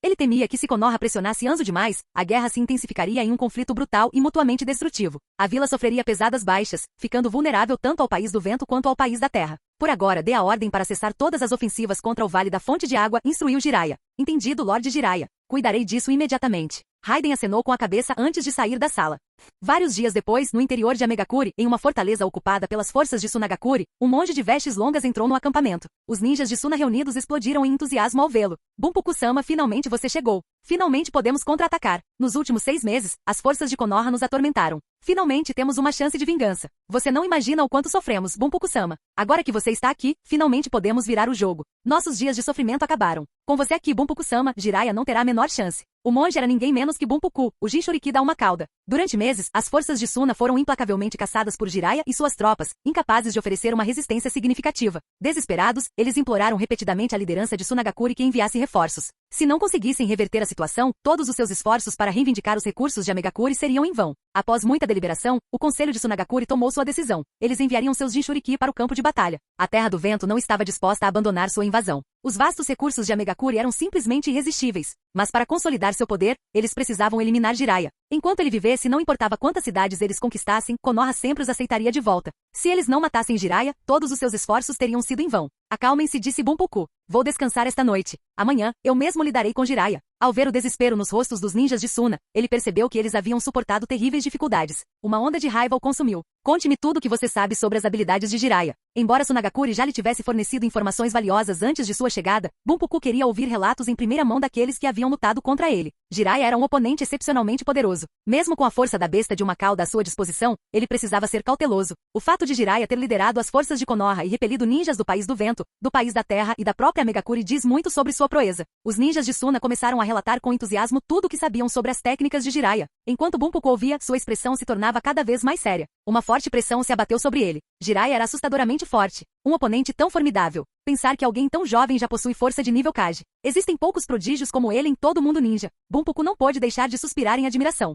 Ele temia que se Konoha pressionasse Hanzo demais, a guerra se intensificaria em um conflito brutal e mutuamente destrutivo. A vila sofreria pesadas baixas, ficando vulnerável tanto ao país do vento quanto ao país da terra. Por agora, dê a ordem para cessar todas as ofensivas contra o Vale da Fonte de Água, instruiu Jiraiya. Entendido, Lord Jiraiya. Cuidarei disso imediatamente. Raiden acenou com a cabeça antes de sair da sala. Vários dias depois, no interior de Amegakure, em uma fortaleza ocupada pelas forças de Tsunagakure, um monge de vestes longas entrou no acampamento. Os ninjas de Suna reunidos explodiram em entusiasmo ao vê-lo. Bunpuku-sama, finalmente você chegou. Finalmente podemos contra-atacar. Nos últimos 6 meses, as forças de Konoha nos atormentaram. Finalmente temos uma chance de vingança. Você não imagina o quanto sofremos, Bunpuku-sama. Agora que você está aqui, finalmente podemos virar o jogo. Nossos dias de sofrimento acabaram. Com você aqui, Bunpuku-sama, Jiraiya não terá a menor chance. O monge era ninguém menos que Bunpuku, o Jinchuriki da uma cauda. Durante meses, as forças de Suna foram implacavelmente caçadas por Jiraiya e suas tropas, incapazes de oferecer uma resistência significativa. Desesperados, eles imploraram repetidamente à liderança de Tsunagakure que enviasse reforços. Se não conseguissem reverter a situação, todos os seus esforços para reivindicar os recursos de Amegakure seriam em vão. Após muita deliberação, o conselho de Tsunagakure tomou sua decisão. Eles enviariam seus Jinchuriki para o campo de batalha. A Terra do Vento não estava disposta a abandonar sua invasão. Os vastos recursos de Amegakure eram simplesmente irresistíveis. Mas para consolidar seu poder, eles precisavam eliminar Jiraiya. Enquanto ele vivesse, não importava quantas cidades eles conquistassem, Konoha sempre os aceitaria de volta. Se eles não matassem Jiraiya, todos os seus esforços teriam sido em vão. Acalmem-se, disse Bunpuku. Vou descansar esta noite. Amanhã, eu mesmo lidarei com Jiraiya. Ao ver o desespero nos rostos dos ninjas de Suna, ele percebeu que eles haviam suportado terríveis dificuldades. Uma onda de raiva o consumiu. Conte-me tudo o que você sabe sobre as habilidades de Jiraiya. Embora Tsunagakure já lhe tivesse fornecido informações valiosas antes de sua chegada, Bunpuku queria ouvir relatos em primeira mão daqueles que haviam lutado contra ele. Jiraiya era um oponente excepcionalmente poderoso. Mesmo com a força da besta de uma cauda à sua disposição, ele precisava ser cauteloso. O fato de Jiraiya ter liderado as forças de Konoha e repelido ninjas do país do vento, do país da terra e da própria Amegakure diz muito sobre sua proeza. Os ninjas de Suna começaram a relatar com entusiasmo tudo o que sabiam sobre as técnicas de Jiraiya. Enquanto Bunpuku ouvia, sua expressão se tornava cada vez mais séria. Uma forte pressão se abateu sobre ele. Jiraiya era assustadoramente forte. Um oponente tão formidável. Pensar que alguém tão jovem já possui força de nível Kage. Existem poucos prodígios como ele em todo o mundo ninja. Bunpuku não pôde deixar de suspirar em admiração.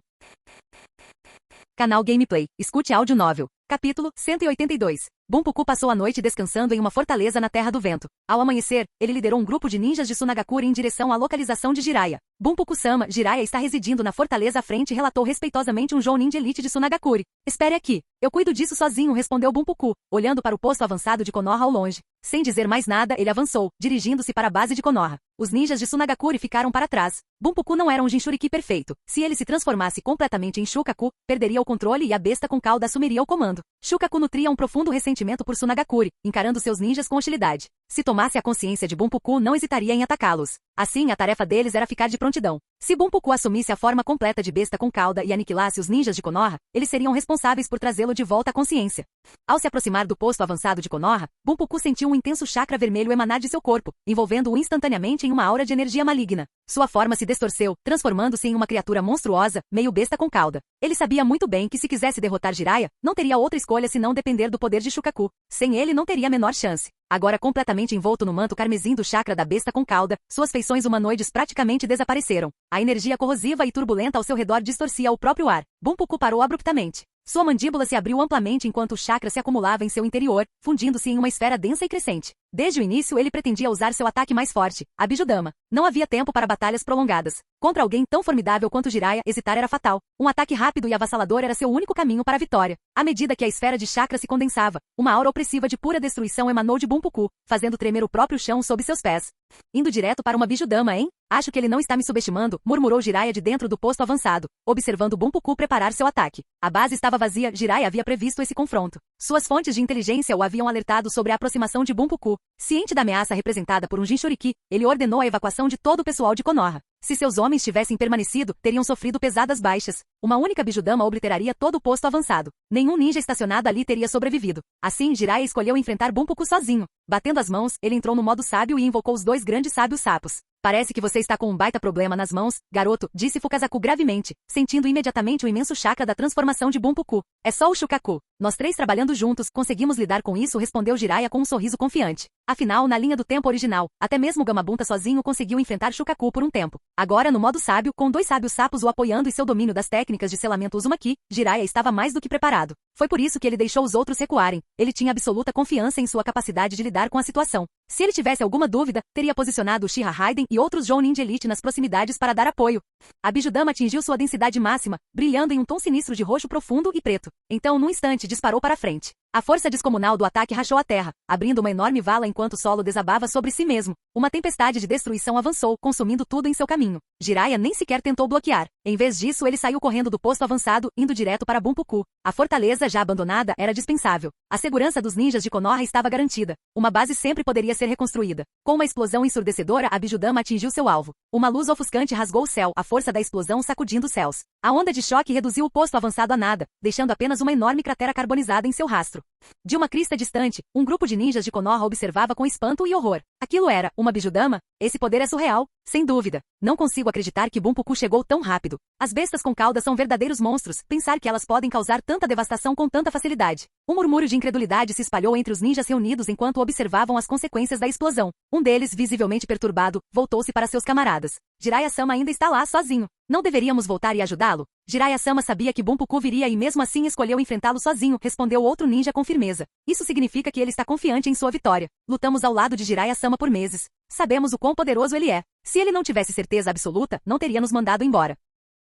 Canal Gameplay. Escute áudio novel. Capítulo 182. Bunpuku passou a noite descansando em uma fortaleza na Terra do Vento. Ao amanhecer, ele liderou um grupo de ninjas de Sunagakure em direção à localização de Jiraiya. Bunpuku-sama, Jiraiya está residindo na fortaleza à frente, relatou respeitosamente um Jounin de elite de Sunagakure. Espere aqui. Eu cuido disso sozinho, respondeu Bunpuku, olhando para o posto avançado de Konoha ao longe. Sem dizer mais nada, ele avançou, dirigindo-se para a base de Konoha. Os ninjas de Sunagakure ficaram para trás. Bunpuku não era um Jinchuriki perfeito. Se ele se transformasse completamente em Shukaku, perderia o controle e a besta com cauda assumiria o comando. Shukaku nutria um profundo ressentimento por Sunagakure, encarando seus ninjas com hostilidade. Se tomasse a consciência de Bunpuku, não hesitaria em atacá-los. Assim, a tarefa deles era ficar de prontidão. Se Bunpuku assumisse a forma completa de besta com cauda e aniquilasse os ninjas de Konoha, eles seriam responsáveis por trazê-lo de volta à consciência. Ao se aproximar do posto avançado de Konoha, Bunpuku sentiu um intenso chakra vermelho emanar de seu corpo, envolvendo-o instantaneamente em uma aura de energia maligna. Sua forma se distorceu, transformando-se em uma criatura monstruosa, meio besta com cauda. Ele sabia muito bem que se quisesse derrotar Jiraiya, não teria outra escolha senão depender do poder de Shukaku. Sem ele não teria a menor chance. Agora completamente envolto no manto carmesim do chakra da besta com cauda, suas feições humanoides praticamente desapareceram. A energia corrosiva e turbulenta ao seu redor distorcia o próprio ar. Bunpuku parou abruptamente. Sua mandíbula se abriu amplamente enquanto o chakra se acumulava em seu interior, fundindo-se em uma esfera densa e crescente. Desde o início ele pretendia usar seu ataque mais forte, a Bijudama. Não havia tempo para batalhas prolongadas. Contra alguém tão formidável quanto Jiraiya, hesitar era fatal. Um ataque rápido e avassalador era seu único caminho para a vitória. À medida que a esfera de chakra se condensava, uma aura opressiva de pura destruição emanou de Bunpuku, fazendo tremer o próprio chão sob seus pés. Indo direto para uma Bijudama, hein? Acho que ele não está me subestimando, murmurou Jiraiya de dentro do posto avançado, observando Bunpuku preparar seu ataque. A base estava vazia, Jiraiya havia previsto esse confronto. Suas fontes de inteligência o haviam alertado sobre a aproximação de Bunpuku. Ciente da ameaça representada por um Jinchuriki, ele ordenou a evacuação de todo o pessoal de Konoha. Se seus homens tivessem permanecido, teriam sofrido pesadas baixas. Uma única Bijudama obliteraria todo o posto avançado. Nenhum ninja estacionado ali teria sobrevivido. Assim, Jiraiya escolheu enfrentar Bunpuku sozinho. Batendo as mãos, ele entrou no modo sábio e invocou os dois grandes sábios sapos. Parece que você está com um baita problema nas mãos, garoto, disse Fukazaku gravemente, sentindo imediatamente o imenso chakra da transformação de Bunpuku. É só o Shukaku. Nós três trabalhando juntos, conseguimos lidar com isso, respondeu Jiraiya com um sorriso confiante. Afinal, na linha do tempo original, até mesmo Gamabunta sozinho conseguiu enfrentar Shukaku por um tempo. Agora, no modo sábio, com dois sábios sapos o apoiando e seu domínio das técnicas de selamento Uzumaki, Jiraiya estava mais do que preparado. Foi por isso que ele deixou os outros recuarem. Ele tinha absoluta confiança em sua capacidade de lidar com a situação. Se ele tivesse alguma dúvida, teria posicionado Uchiha Raiden e outros Jounin de elite nas proximidades para dar apoio. A Bijudama atingiu sua densidade máxima, brilhando em um tom sinistro de roxo profundo e preto. Então, num instante, disparou para frente. A força descomunal do ataque rachou a terra, abrindo uma enorme vala enquanto o solo desabava sobre si mesmo. Uma tempestade de destruição avançou, consumindo tudo em seu caminho. Jiraiya nem sequer tentou bloquear. Em vez disso, ele saiu correndo do posto avançado, indo direto para Bunpuku. A fortaleza, já abandonada, era dispensável. A segurança dos ninjas de Konoha estava garantida. Uma base sempre poderia ser reconstruída. Com uma explosão ensurdecedora, a Bijudama atingiu seu alvo. Uma luz ofuscante rasgou o céu, a força da explosão sacudindo os céus. A onda de choque reduziu o posto avançado a nada, deixando apenas uma enorme cratera carbonizada em seu rastro. De uma crista distante, um grupo de ninjas de Konoha observava com espanto e horror. Aquilo era uma Bijudama? Esse poder é surreal, sem dúvida. Não consigo acreditar que Bunpuku chegou tão rápido. As bestas com cauda são verdadeiros monstros, pensar que elas podem causar tanta devastação com tanta facilidade. Um murmúrio de incredulidade se espalhou entre os ninjas reunidos enquanto observavam as consequências da explosão. Um deles, visivelmente perturbado, voltou-se para seus camaradas. Jiraiya-sama ainda está lá sozinho. Não deveríamos voltar e ajudá-lo? Jiraiya-sama sabia que Bunpuku viria e mesmo assim escolheu enfrentá-lo sozinho, respondeu outro ninja com firmeza. Isso significa que ele está confiante em sua vitória. Lutamos ao lado de Jiraiya-sama por meses. Sabemos o quão poderoso ele é. Se ele não tivesse certeza absoluta, não teria nos mandado embora.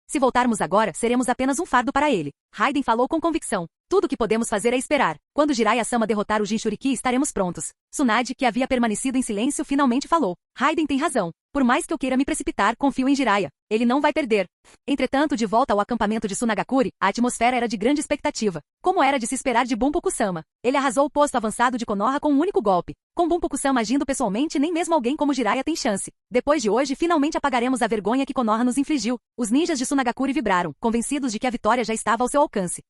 Se voltarmos agora, seremos apenas um fardo para ele. Raiden falou com convicção. Tudo o que podemos fazer é esperar. Quando Jiraiya-sama derrotar o Jinchuriki, estaremos prontos. Tsunade, que havia permanecido em silêncio, finalmente falou. Raiden tem razão. Por mais que eu queira me precipitar, confio em Jiraiya. Ele não vai perder. Entretanto, de volta ao acampamento de Sunagakure, a atmosfera era de grande expectativa. Como era de se esperar de Bunpuku-sama. Ele arrasou o posto avançado de Konoha com um único golpe. Com Bunpuku-sama agindo pessoalmente, nem mesmo alguém como Jiraiya tem chance. Depois de hoje, finalmente apagaremos a vergonha que Konoha nos infligiu. Os ninjas de Sunagakure vibraram, convencidos de que a vitória já estava ao seu alcance.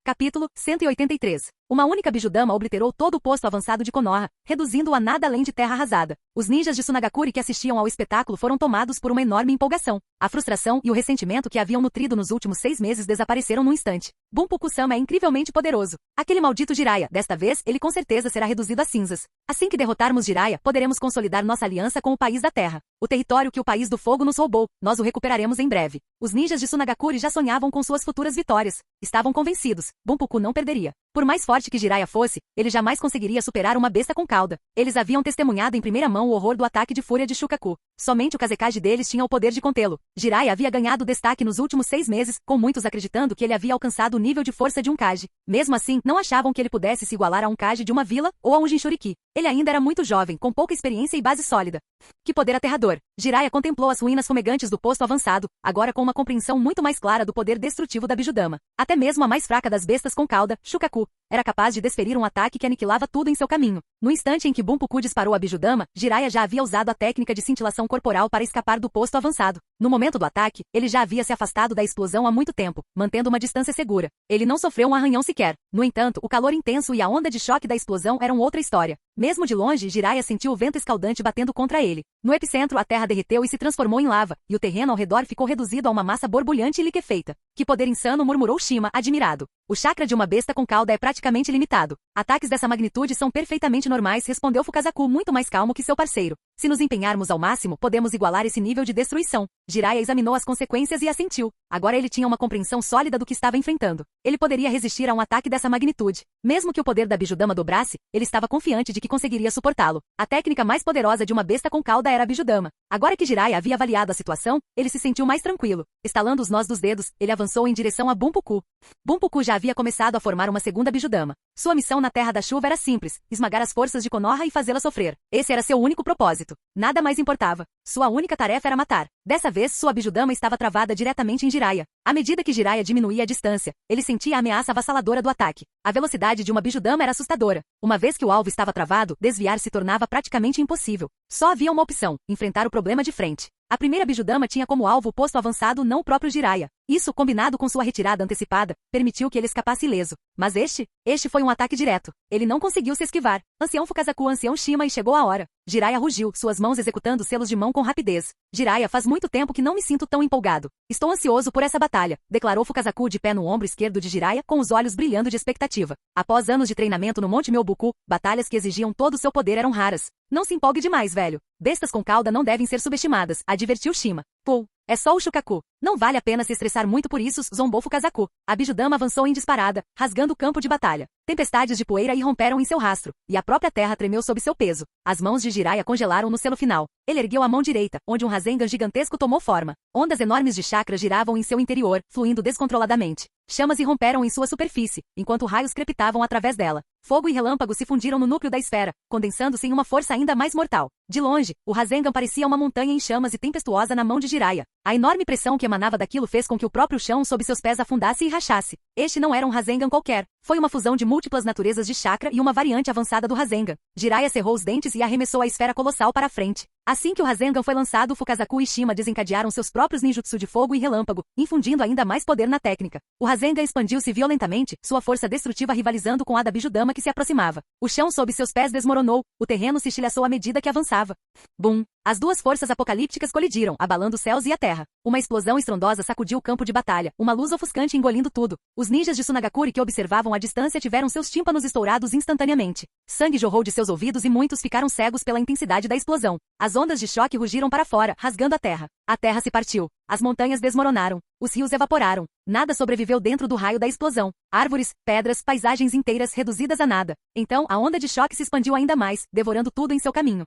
Capítulo 183. Uma única Bijudama obliterou todo o posto avançado de Konoha, reduzindo-o a nada além de terra arrasada. Os ninjas de Tsunagakure que assistiam ao espetáculo foram tomados por uma enorme empolgação. A frustração e o ressentimento que haviam nutrido nos últimos 6 meses desapareceram num instante. Bunpuku-sama é incrivelmente poderoso. Aquele maldito Jiraiya, desta vez, ele com certeza será reduzido a cinzas. Assim que derrotarmos Jiraiya, poderemos consolidar nossa aliança com o País da Terra. O território que o País do Fogo nos roubou, nós o recuperaremos em breve. Os ninjas de Tsunagakure já sonhavam com suas futuras vitórias. Estavam convencidos. Bunpuku não perderia. Por mais forte que Jiraiya fosse, ele jamais conseguiria superar uma besta com cauda. Eles haviam testemunhado em primeira mão o horror do ataque de fúria de Shukaku. Somente o Kazekage deles tinha o poder de contê-lo. Jiraiya havia ganhado destaque nos últimos 6 meses, com muitos acreditando que ele havia alcançado o nível de força de um Kage. Mesmo assim, não achavam que ele pudesse se igualar a um Kage de uma vila ou a um Jinchuriki. Ele ainda era muito jovem, com pouca experiência e base sólida. Que poder aterrador! Jiraiya contemplou as ruínas fumegantes do posto avançado, agora com uma compreensão muito mais clara do poder destrutivo da Bijudama. Até mesmo a mais fraca das bestas com cauda, Shukaku, era capaz de desferir um ataque que aniquilava tudo em seu caminho. No instante em que Bunpuku disparou a Bijudama, Jiraiya já havia usado a técnica de cintilação corporal para escapar do posto avançado. No momento do ataque, ele já havia se afastado da explosão há muito tempo, mantendo uma distância segura. Ele não sofreu um arranhão sequer. No entanto, o calor intenso e a onda de choque da explosão eram outra história. Mesmo de longe, Jiraiya sentiu o vento escaldante batendo contra ele. No epicentro, a terra derreteu e se transformou em lava, e o terreno ao redor ficou reduzido a uma massa borbulhante e liquefeita. Que poder insano, murmurou Shima, admirado. O chakra de uma besta com cauda é praticamente limitado. Ataques dessa magnitude são perfeitamente normais, respondeu Fukazaku muito mais calmo que seu parceiro. Se nos empenharmos ao máximo, podemos igualar esse nível de destruição. Jiraiya examinou as consequências e assentiu. Agora ele tinha uma compreensão sólida do que estava enfrentando. Ele poderia resistir a um ataque dessa magnitude. Mesmo que o poder da Bijudama dobrasse, ele estava confiante de que conseguiria suportá-lo. A técnica mais poderosa de uma besta com cauda era a Bijudama. Agora que Jiraiya havia avaliado a situação, ele se sentiu mais tranquilo. Estalando os nós dos dedos, ele avançou em direção a Bunpuku. Bunpuku já havia começado a formar uma segunda Bijudama. Sua missão na Terra da Chuva era simples, esmagar as forças de Konoha e fazê-la sofrer. Esse era seu único propósito. Nada mais importava. Sua única tarefa era matar. Dessa vez, sua Bijudama estava travada diretamente em Jiraiya. À medida que Jiraiya diminuía a distância, ele sentia a ameaça avassaladora do ataque. A velocidade de uma Bijudama era assustadora. Uma vez que o alvo estava travado, desviar se tornava praticamente impossível. Só havia uma opção: enfrentar o problema de frente. A primeira Bijudama tinha como alvo o posto avançado, não o próprio Jiraiya. Isso, combinado com sua retirada antecipada, permitiu que ele escapasse ileso. Mas este foi um ataque direto. Ele não conseguiu se esquivar. Ancião Fukazaku, ancião Shima, e chegou a hora. Jiraiya rugiu, suas mãos executando selos de mão com rapidez. Jiraiya, faz muito tempo que não me sinto tão empolgado. Estou ansioso por essa batalha, declarou Fukazaku de pé no ombro esquerdo de Jiraiya, com os olhos brilhando de expectativa. Após anos de treinamento no Monte Myobuku, batalhas que exigiam todo o seu poder eram raras. Não se empolgue demais, velho. Bestas com cauda não devem ser subestimadas, advertiu Shima. Pô, é só o Shukaku. Não vale a pena se estressar muito por isso, zombou Fukazaku. A Bijudama avançou em disparada, rasgando o campo de batalha. Tempestades de poeira irromperam em seu rastro, e a própria terra tremeu sob seu peso. As mãos de Jiraiya congelaram no selo final. Ele ergueu a mão direita, onde um Rasengan gigantesco tomou forma. Ondas enormes de chakra giravam em seu interior, fluindo descontroladamente. Chamas irromperam em sua superfície, enquanto raios crepitavam através dela. Fogo e relâmpago se fundiram no núcleo da esfera, condensando-se em uma força ainda mais mortal. De longe, o Rasengan parecia uma montanha em chamas e tempestuosa na mão de Jiraiya. A enorme pressão que emanava daquilo fez com que o próprio chão sob seus pés afundasse e rachasse. Este não era um Rasengan qualquer. Foi uma fusão de múltiplas naturezas de chakra e uma variante avançada do Rasengan. Jiraiya cerrou os dentes e arremessou a esfera colossal para a frente. Assim que o Rasengan foi lançado, Fukazaku e Shima desencadearam seus próprios ninjutsu de fogo e relâmpago, infundindo ainda mais poder na técnica. O Rasengan expandiu-se violentamente, sua força destrutiva rivalizando com a da Bijudama que se aproximava. O chão sob seus pés desmoronou, o terreno se estilhaçou à medida que avançava. Bum! As duas forças apocalípticas colidiram, abalando os céus e a terra. Uma explosão estrondosa sacudiu o campo de batalha, uma luz ofuscante engolindo tudo. Os ninjas de Tsunagakure que observavam à distância tiveram seus tímpanos estourados instantaneamente. Sangue jorrou de seus ouvidos e muitos ficaram cegos pela intensidade da explosão. As ondas de choque rugiram para fora, rasgando a terra. A terra se partiu. As montanhas desmoronaram. Os rios evaporaram. Nada sobreviveu dentro do raio da explosão. Árvores, pedras, paisagens inteiras reduzidas a nada. Então, a onda de choque se expandiu ainda mais, devorando tudo em seu caminho.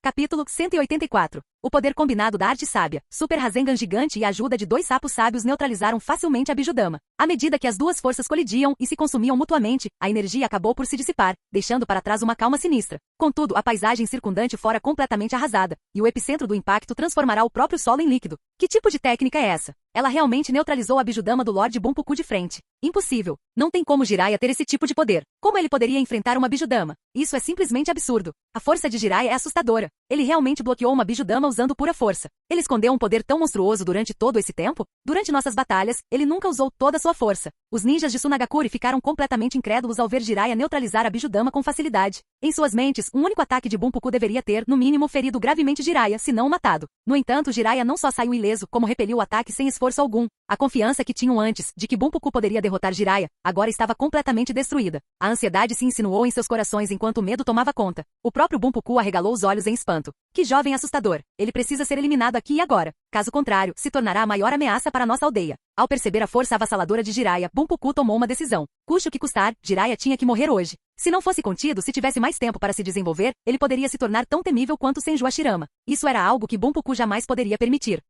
Capítulo 184. O poder combinado da arte sábia, Super Rasengan gigante e a ajuda de 2 sapos sábios neutralizaram facilmente a Bijudama. À medida que as duas forças colidiam e se consumiam mutuamente, a energia acabou por se dissipar, deixando para trás uma calma sinistra. Contudo, a paisagem circundante fora completamente arrasada, e o epicentro do impacto transformará o próprio solo em líquido. Que tipo de técnica é essa? Ela realmente neutralizou a Bijudama do Lorde Bunpuku de frente. Impossível. Não tem como Jiraiya ter esse tipo de poder. Como ele poderia enfrentar uma Bijudama? Isso é simplesmente absurdo. A força de Jiraiya é assustadora. Ele realmente bloqueou uma Bijudama usando pura força. Ele escondeu um poder tão monstruoso durante todo esse tempo? Durante nossas batalhas, ele nunca usou toda sua força. Os ninjas de Tsunagakure ficaram completamente incrédulos ao ver Jiraiya neutralizar a Bijudama com facilidade. Em suas mentes, um único ataque de Bunpuku deveria ter, no mínimo, ferido gravemente Jiraiya, se não o matado. No entanto, Jiraiya não só saiu ileso, como repeliu o ataque sem esforço algum. A confiança que tinham antes, de que Bunpuku poderia derrotar Jiraiya, agora estava completamente destruída. A ansiedade se insinuou em seus corações enquanto o medo tomava conta. O próprio Bunpuku arregalou os olhos em espanto. Que jovem assustador. Ele precisa ser eliminado aqui e agora. Caso contrário, se tornará a maior ameaça para nossa aldeia. Ao perceber a força avassaladora de Jiraiya, Bunpuku tomou uma decisão. Custe o que custar, Jiraiya tinha que morrer hoje. Se não fosse contido, se tivesse mais tempo para se desenvolver, ele poderia se tornar tão temível quanto Senju Hashirama. Isso era algo que Bunpuku jamais poderia permitir.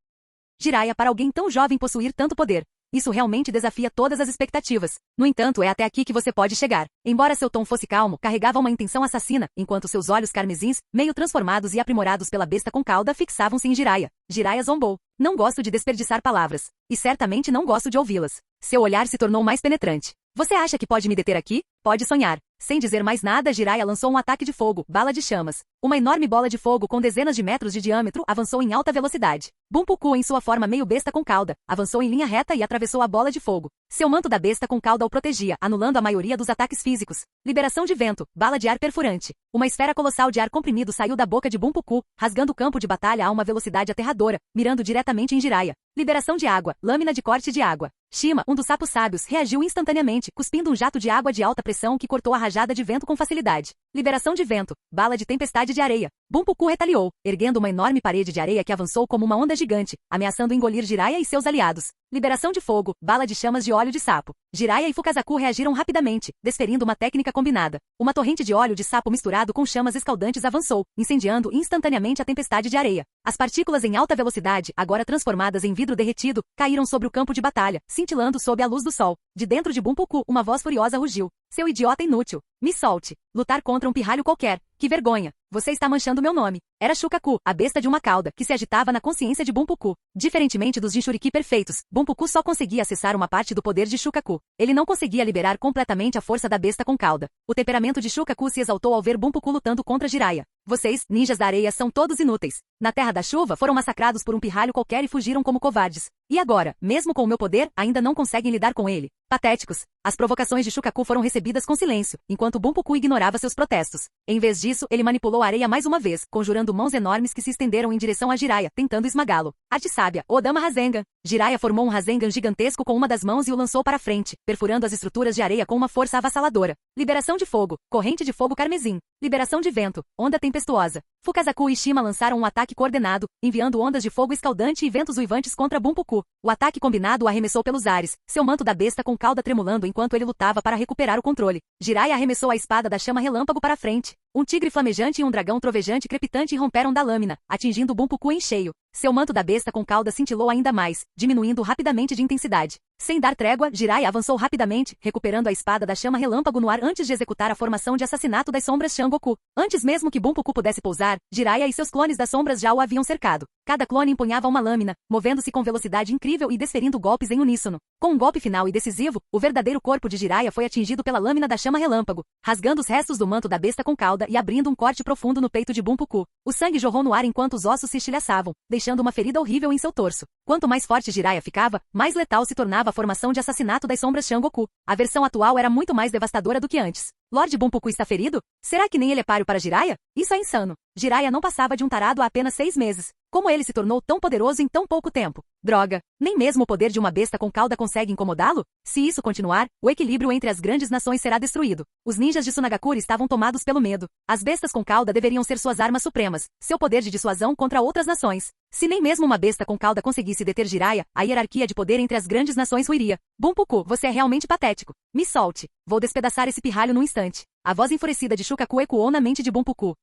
Jiraiya, para alguém tão jovem possuir tanto poder. Isso realmente desafia todas as expectativas. No entanto, é até aqui que você pode chegar. Embora seu tom fosse calmo, carregava uma intenção assassina, enquanto seus olhos carmesins, meio transformados e aprimorados pela besta com cauda, fixavam-se em Jiraiya. Jiraiya zombou. Não gosto de desperdiçar palavras. E certamente não gosto de ouvi-las. Seu olhar se tornou mais penetrante. Você acha que pode me deter aqui? Pode sonhar. Sem dizer mais nada, Jiraiya lançou um ataque de fogo, bala de chamas. Uma enorme bola de fogo com dezenas de metros de diâmetro avançou em alta velocidade. Bunpuku, em sua forma meio besta com cauda, avançou em linha reta e atravessou a bola de fogo. Seu manto da besta com cauda o protegia, anulando a maioria dos ataques físicos. Liberação de vento, bala de ar perfurante. Uma esfera colossal de ar comprimido saiu da boca de Bunpuku, rasgando o campo de batalha a uma velocidade aterradora, mirando diretamente em Jiraiya. Liberação de água, lâmina de corte de água. Shima, um dos sapos sábios, reagiu instantaneamente, cuspindo um jato de água de alta pressão que cortou a rajada de vento com facilidade. Liberação de vento, bala de tempestade de areia. Bunpuku retaliou, erguendo uma enorme parede de areia que avançou como uma onda gigante, ameaçando engolir Jiraiya e seus aliados. Liberação de fogo, bala de chamas de óleo de sapo. Jiraiya e Fukazaku reagiram rapidamente, desferindo uma técnica combinada. Uma torrente de óleo de sapo misturado com chamas escaldantes avançou, incendiando instantaneamente a tempestade de areia. As partículas em alta velocidade, agora transformadas em vidro derretido, caíram sobre o campo de batalha, cintilando sob a luz do sol. De dentro de Bunpuku, uma voz furiosa rugiu. Seu idiota inútil. Me solte. Lutar contra um pirralho qualquer. Que vergonha. Você está manchando meu nome. Era Shukaku, a besta de uma cauda, que se agitava na consciência de Bunpuku. Diferentemente dos Jinchuriki perfeitos, Bunpuku só conseguia acessar uma parte do poder de Shukaku. Ele não conseguia liberar completamente a força da besta com cauda. O temperamento de Shukaku se exaltou ao ver Bunpuku lutando contra Jiraiya. Vocês, ninjas da areia, são todos inúteis. Na Terra da Chuva, foram massacrados por um pirralho qualquer e fugiram como covardes. E agora, mesmo com o meu poder, ainda não conseguem lidar com ele. Patéticos. As provocações de Shukaku foram recebidas com silêncio, enquanto Bunpuku ignorava seus protestos. Em vez disso, ele manipulou a areia mais uma vez, conjurando mãos enormes que se estenderam em direção a Jiraiya, tentando esmagá-lo. Arte sábia, Odama Rasengan. Jiraiya formou um Rasengan gigantesco com uma das mãos e o lançou para frente, perfurando as estruturas de areia com uma força avassaladora. Liberação de fogo, corrente de fogo carmesim. Liberação de vento, onda tempestuosa. Fukazaku e Shima lançaram um ataque coordenado, enviando ondas de fogo escaldante e ventos uivantes contra Bunpuku. O ataque combinado o arremessou pelos ares, seu manto da besta com cauda tremulando enquanto ele lutava para recuperar o controle. Jiraiya arremessou a espada da chama relâmpago para frente. Um tigre flamejante e um dragão trovejante crepitante romperam da lâmina, atingindo Bunpuku em cheio. Seu manto da besta com cauda cintilou ainda mais, diminuindo rapidamente de intensidade. Sem dar trégua, Jiraiya avançou rapidamente, recuperando a espada da chama relâmpago no ar antes de executar a formação de assassinato das sombras Shangoku. Antes mesmo que Bunpuku pudesse pousar, Jiraiya e seus clones das sombras já o haviam cercado. Cada clone empunhava uma lâmina, movendo-se com velocidade incrível e desferindo golpes em uníssono. Com um golpe final e decisivo, o verdadeiro corpo de Jiraiya foi atingido pela lâmina da chama relâmpago, rasgando os restos do manto da besta com cauda e abrindo um corte profundo no peito de Bunpuku. O sangue jorrou no ar enquanto os ossos se estilhaçavam, deixando uma ferida horrível em seu torso. Quanto mais forte Jiraiya ficava, mais letal se tornava a formação de assassinato das sombras Shangoku. A versão atual era muito mais devastadora do que antes. Lord Bunpuku está ferido? Será que nem ele é páreo para Jiraiya? Isso é insano. Jiraiya não passava de um tarado há apenas 6 meses. Como ele se tornou tão poderoso em tão pouco tempo? Droga! Nem mesmo o poder de uma besta com cauda consegue incomodá-lo? Se isso continuar, o equilíbrio entre as grandes nações será destruído. Os ninjas de Tsunagakure estavam tomados pelo medo. As bestas com cauda deveriam ser suas armas supremas, seu poder de dissuasão contra outras nações. Se nem mesmo uma besta com cauda conseguisse deter Jiraiya, a hierarquia de poder entre as grandes nações ruiria. Bunpuku, você é realmente patético. Me solte. Vou despedaçar esse pirralho num instante. A voz enfurecida de Shukaku ecoou na mente de Bunpuku.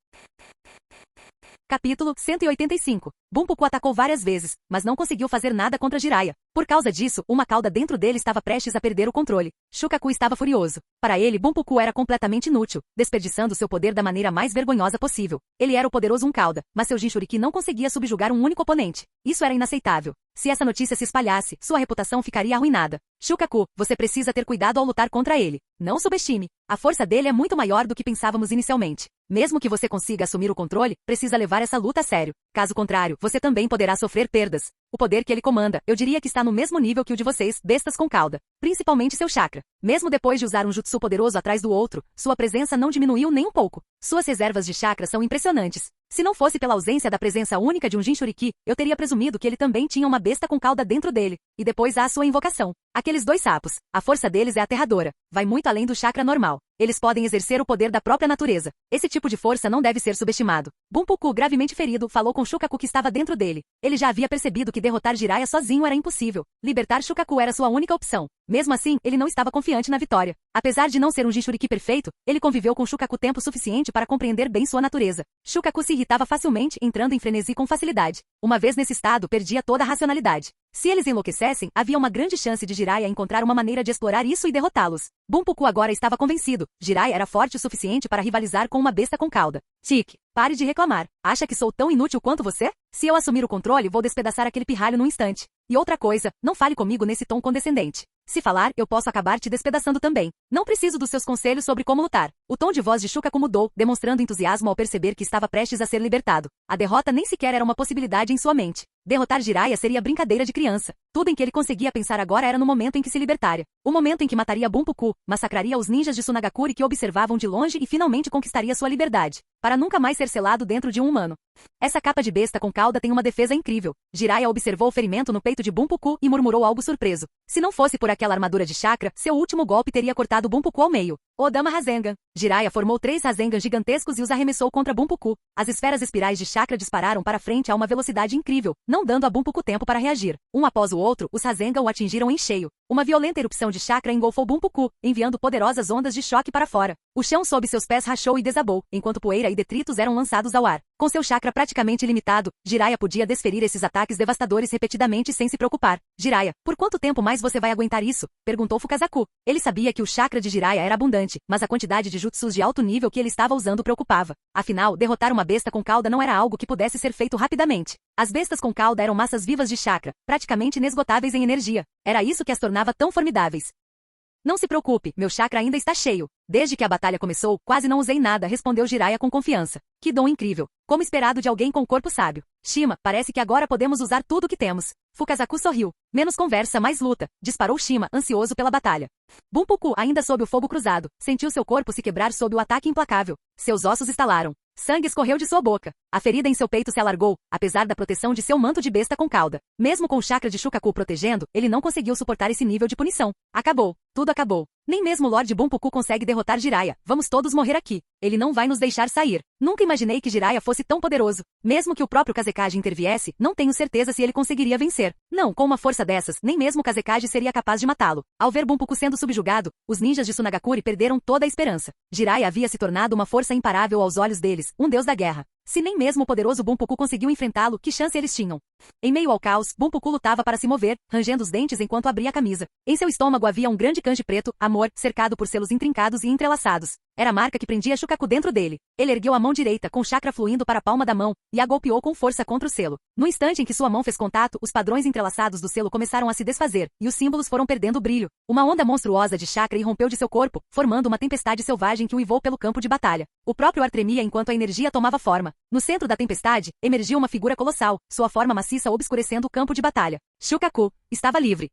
Capítulo 185. Bunpuku atacou várias vezes, mas não conseguiu fazer nada contra Jiraiya. Por causa disso, uma cauda dentro dele estava prestes a perder o controle. Shukaku estava furioso. Para ele, Bunpuku era completamente inútil, desperdiçando seu poder da maneira mais vergonhosa possível. Ele era o poderoso cauda, mas seu Jinchuriki não conseguia subjugar um único oponente. Isso era inaceitável. Se essa notícia se espalhasse, sua reputação ficaria arruinada. Shukaku, você precisa ter cuidado ao lutar contra ele. Não subestime. A força dele é muito maior do que pensávamos inicialmente. Mesmo que você consiga assumir o controle, precisa levar essa luta a sério. Caso contrário, você também poderá sofrer perdas. O poder que ele comanda, eu diria que está no mesmo nível que o de vocês, bestas com cauda. Principalmente seu chakra. Mesmo depois de usar um jutsu poderoso atrás do outro, sua presença não diminuiu nem um pouco. Suas reservas de chakra são impressionantes. Se não fosse pela ausência da presença única de um Jinchuriki, eu teria presumido que ele também tinha uma besta com cauda dentro dele. E depois há a sua invocação. Aqueles 2 sapos. A força deles é aterradora. Vai muito além do chakra normal. Eles podem exercer o poder da própria natureza. Esse tipo de força não deve ser subestimado. Bunpuku, gravemente ferido, falou com Shukaku que estava dentro dele. Ele já havia percebido que derrotar Jiraiya sozinho era impossível. Libertar Shukaku era sua única opção. Mesmo assim, ele não estava confiante na vitória. Apesar de não ser um Jinchuriki perfeito, ele conviveu com Shukaku tempo suficiente para compreender bem sua natureza. Shukaku se irritava facilmente, entrando em frenesi com facilidade. Uma vez nesse estado, perdia toda a racionalidade. Se eles enlouquecessem, havia uma grande chance de Jiraiya encontrar uma maneira de explorar isso e derrotá-los. Bunpuku agora estava convencido. Jiraiya era forte o suficiente para rivalizar com uma besta com cauda. Tique, pare de reclamar. Acha que sou tão inútil quanto você? Se eu assumir o controle, vou despedaçar aquele pirralho num instante. E outra coisa, não fale comigo nesse tom condescendente. Se falar, eu posso acabar te despedaçando também. Não preciso dos seus conselhos sobre como lutar. O tom de voz de Shukaku mudou, demonstrando entusiasmo ao perceber que estava prestes a ser libertado. A derrota nem sequer era uma possibilidade em sua mente. Derrotar Jiraiya seria brincadeira de criança. Tudo em que ele conseguia pensar agora era no momento em que se libertaria. O momento em que mataria Bunpuku, massacraria os ninjas de Sunagakure que observavam de longe e finalmente conquistaria sua liberdade, para nunca mais ser selado dentro de um humano. Essa capa de besta com cauda tem uma defesa incrível. Jiraiya observou o ferimento no peito de Bunpuku e murmurou algo surpreso. Se não fosse por aquela armadura de chakra, seu último golpe teria cortado Bunpuku ao meio. Odama Rasengan. Jiraiya formou 3 Rasengan gigantescos e os arremessou contra Bunpuku. As esferas espirais de chakra dispararam para frente a uma velocidade incrível, não dando a Bunpuku tempo para reagir. Um após o outro, os Rasengan o atingiram em cheio. Uma violenta erupção de chakra engolfou Bunpuku, enviando poderosas ondas de choque para fora. O chão sob seus pés rachou e desabou, enquanto poeira e detritos eram lançados ao ar. Com seu chakra praticamente ilimitado, Jiraiya podia desferir esses ataques devastadores repetidamente sem se preocupar. Jiraiya, por quanto tempo mais você vai aguentar isso? Perguntou Fukazaku. Ele sabia que o chakra de Jiraiya era abundante, mas a quantidade de jutsus de alto nível que ele estava usando preocupava. Afinal, derrotar uma besta com cauda não era algo que pudesse ser feito rapidamente. As bestas com cauda eram massas vivas de chakra, praticamente inesgotáveis em energia. Era isso que as tornava tão formidáveis. Não se preocupe, meu chakra ainda está cheio. Desde que a batalha começou, quase não usei nada, respondeu Jiraiya com confiança. Que dom incrível. Como esperado de alguém com corpo sábio. Shima, parece que agora podemos usar tudo o que temos. Fukazaku sorriu. Menos conversa, mais luta. Disparou Shima, ansioso pela batalha. Bunpuku, ainda sob o fogo cruzado, sentiu seu corpo se quebrar sob o ataque implacável. Seus ossos estalaram. Sangue escorreu de sua boca. A ferida em seu peito se alargou, apesar da proteção de seu manto de besta com cauda. Mesmo com o chakra de Shukaku protegendo, ele não conseguiu suportar esse nível de punição. Acabou. Tudo acabou. Nem mesmo Lord Bunpuku consegue derrotar Jiraiya. Vamos todos morrer aqui. Ele não vai nos deixar sair. Nunca imaginei que Jiraiya fosse tão poderoso. Mesmo que o próprio Kazekage interviesse, não tenho certeza se ele conseguiria vencer. Não, com uma força dessas, nem mesmo Kazekage seria capaz de matá-lo. Ao ver Bunpuku sendo subjugado, os ninjas de Sunagakure perderam toda a esperança. Jiraiya havia se tornado uma força imparável aos olhos deles, um deus da guerra. Se nem mesmo o poderoso Bunpuku conseguiu enfrentá-lo, que chance eles tinham? Em meio ao caos, Bunpuku lutava para se mover, rangendo os dentes enquanto abria a camisa. Em seu estômago havia um grande kanji preto, amor, cercado por selos intrincados e entrelaçados. Era a marca que prendia Shukaku dentro dele. Ele ergueu a mão direita, com chakra fluindo para a palma da mão, e a golpeou com força contra o selo. No instante em que sua mão fez contato, os padrões entrelaçados do selo começaram a se desfazer, e os símbolos foram perdendo brilho. Uma onda monstruosa de chakra irrompeu de seu corpo, formando uma tempestade selvagem que uivou pelo campo de batalha. O próprio ar tremia enquanto a energia tomava forma. No centro da tempestade, emergiu uma figura colossal, sua forma maciça obscurecendo o campo de batalha. Shukaku estava livre.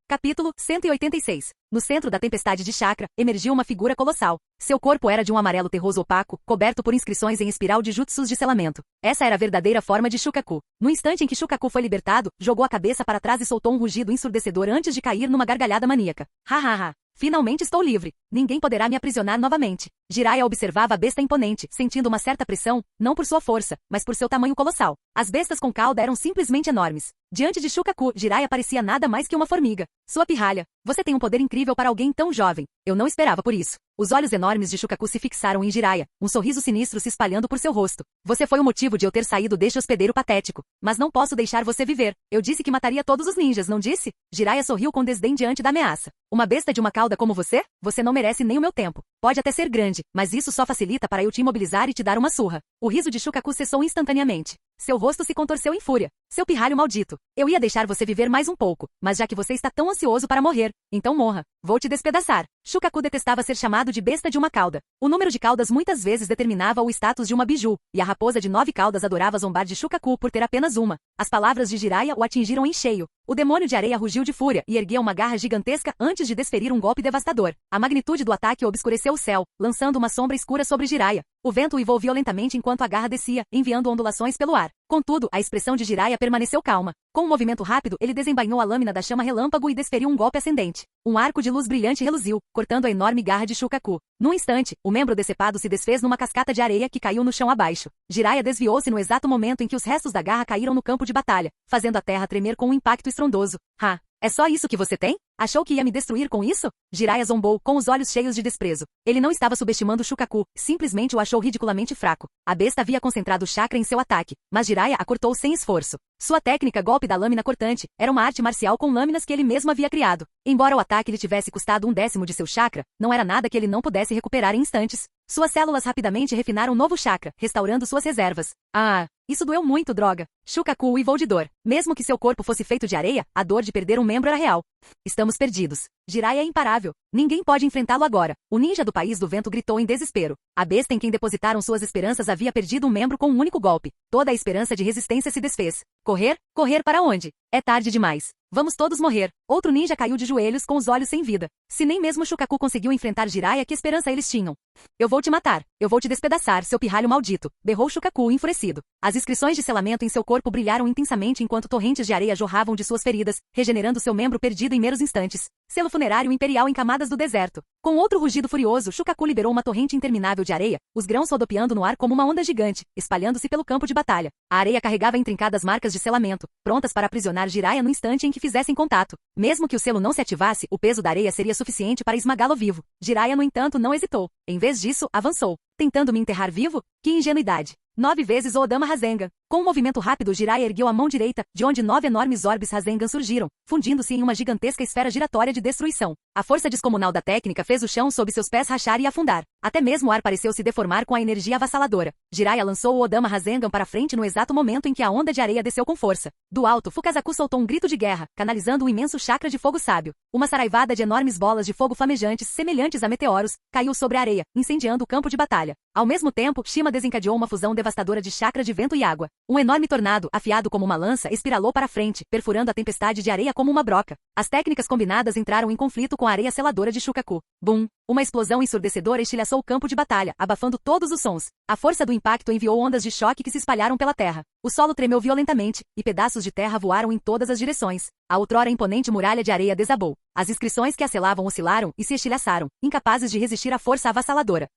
Capítulo 186. No centro da tempestade de chakra, emergiu uma figura colossal. Seu corpo era de um amarelo terroso opaco, coberto por inscrições em espiral de jutsus de selamento. Essa era a verdadeira forma de Shukaku. No instante em que Shukaku foi libertado, jogou a cabeça para trás e soltou um rugido ensurdecedor antes de cair numa gargalhada maníaca. Ha ha ha. Finalmente estou livre. Ninguém poderá me aprisionar novamente. Jiraiya observava a besta imponente, sentindo uma certa pressão, não por sua força, mas por seu tamanho colossal. As bestas com cauda eram simplesmente enormes. Diante de Shukaku, Jiraiya parecia nada mais que uma formiga. Sua pirralha. Você tem um poder incrível para alguém tão jovem. Eu não esperava por isso. Os olhos enormes de Shukaku se fixaram em Jiraiya, um sorriso sinistro se espalhando por seu rosto. Você foi o motivo de eu ter saído deste hospedeiro patético. Mas não posso deixar você viver. Eu disse que mataria todos os ninjas, não disse? Jiraiya sorriu com desdém diante da ameaça. Uma besta de uma cauda como você? Você não merece nem o meu tempo. Pode até ser grande, mas isso só facilita para eu te imobilizar e te dar uma surra. O riso de Shukaku cessou instantaneamente. Seu rosto se contorceu em fúria. Seu pirralho maldito. Eu ia deixar você viver mais um pouco, mas já que você está tão ansioso para morrer, então morra. Vou te despedaçar. Shukaku detestava ser chamado de besta de uma cauda. O número de caudas muitas vezes determinava o status de uma biju, e a raposa de 9 caudas adorava zombar de Shukaku por ter apenas uma. As palavras de Jiraiya o atingiram em cheio. O demônio de areia rugiu de fúria e erguia uma garra gigantesca antes de desferir um golpe devastador. A magnitude do ataque obscureceu o céu, lançando uma sombra escura sobre Jiraiya. O vento uivou violentamente enquanto a garra descia, enviando ondulações pelo ar. Contudo, a expressão de Jiraiya permaneceu calma. Com um movimento rápido, ele desembainhou a lâmina da chama relâmpago e desferiu um golpe ascendente. Um arco de luz brilhante reluziu, cortando a enorme garra de Shukaku. Num instante, o membro decepado se desfez numa cascata de areia que caiu no chão abaixo. Jiraiya desviou-se no exato momento em que os restos da garra caíram no campo de batalha, fazendo a terra tremer com um impacto estrondoso. Ha! É só isso que você tem? Achou que ia me destruir com isso? Jiraiya zombou, com os olhos cheios de desprezo. Ele não estava subestimando Shukaku, simplesmente o achou ridiculamente fraco. A besta havia concentrado o chakra em seu ataque, mas Jiraiya a cortou sem esforço. Sua técnica golpe da lâmina cortante era uma arte marcial com lâminas que ele mesmo havia criado. Embora o ataque lhe tivesse custado 1/10 de seu chakra, não era nada que ele não pudesse recuperar em instantes. Suas células rapidamente refinaram um novo chakra, restaurando suas reservas. Ah! Isso doeu muito, droga. Shukaku uivou de dor. Mesmo que seu corpo fosse feito de areia, a dor de perder um membro era real. Estamos perdidos. Jiraiya é imparável. Ninguém pode enfrentá-lo agora. O ninja do País do Vento gritou em desespero. A besta em quem depositaram suas esperanças havia perdido um membro com um único golpe. Toda a esperança de resistência se desfez. Correr? Correr para onde? É tarde demais. Vamos todos morrer. Outro ninja caiu de joelhos com os olhos sem vida. Se nem mesmo Shukaku conseguiu enfrentar Jiraiya, que esperança eles tinham? Eu vou te matar. Eu vou te despedaçar, seu pirralho maldito. Berrou Shukaku enfurecido. As inscrições de selamento em seu corpo brilharam intensamente enquanto torrentes de areia jorravam de suas feridas, regenerando seu membro perdido em meros instantes. Selo funerário imperial em camadas do deserto. Com outro rugido furioso, Shukaku liberou uma torrente interminável de areia, os grãos rodopiando no ar como uma onda gigante, espalhando-se pelo campo de batalha. A areia carregava intrincadas marcas de selamento, prontas para aprisionar Jiraiya no instante em que fizessem contato. Mesmo que o selo não se ativasse, o peso da areia seria suficiente para esmagá-lo vivo. Jiraiya, no entanto, não hesitou. Em vez disso, avançou. Tentando me enterrar vivo? Que ingenuidade! 9 vezes o Odama Rasengan. Com um movimento rápido, Jiraiya ergueu a mão direita, de onde 9 enormes orbes Rasengan surgiram, fundindo-se em uma gigantesca esfera giratória de destruição. A força descomunal da técnica fez o chão sob seus pés rachar e afundar. Até mesmo o ar pareceu se deformar com a energia avassaladora. Jiraiya lançou o Odama Rasengan para frente no exato momento em que a onda de areia desceu com força. Do alto, Fukazaku soltou um grito de guerra, canalizando um imenso chakra de fogo sábio. Uma saraivada de enormes bolas de fogo flamejantes, semelhantes a meteoros, caiu sobre a areia, incendiando o campo de batalha. Ao mesmo tempo, Shima desencadeou uma fusão devastadora de chakra de vento e água. Um enorme tornado, afiado como uma lança, espiralou para frente, perfurando a tempestade de areia como uma broca. As técnicas combinadas entraram em conflito com a areia seladora de Shukaku. Bum! Uma explosão ensurdecedora estilhaçou o campo de batalha, abafando todos os sons. A força do impacto enviou ondas de choque que se espalharam pela terra. O solo tremeu violentamente, e pedaços de terra voaram em todas as direções. A outrora imponente muralha de areia desabou. As inscrições que a selavam oscilaram e se estilhaçaram, incapazes de resistir à força avassaladora.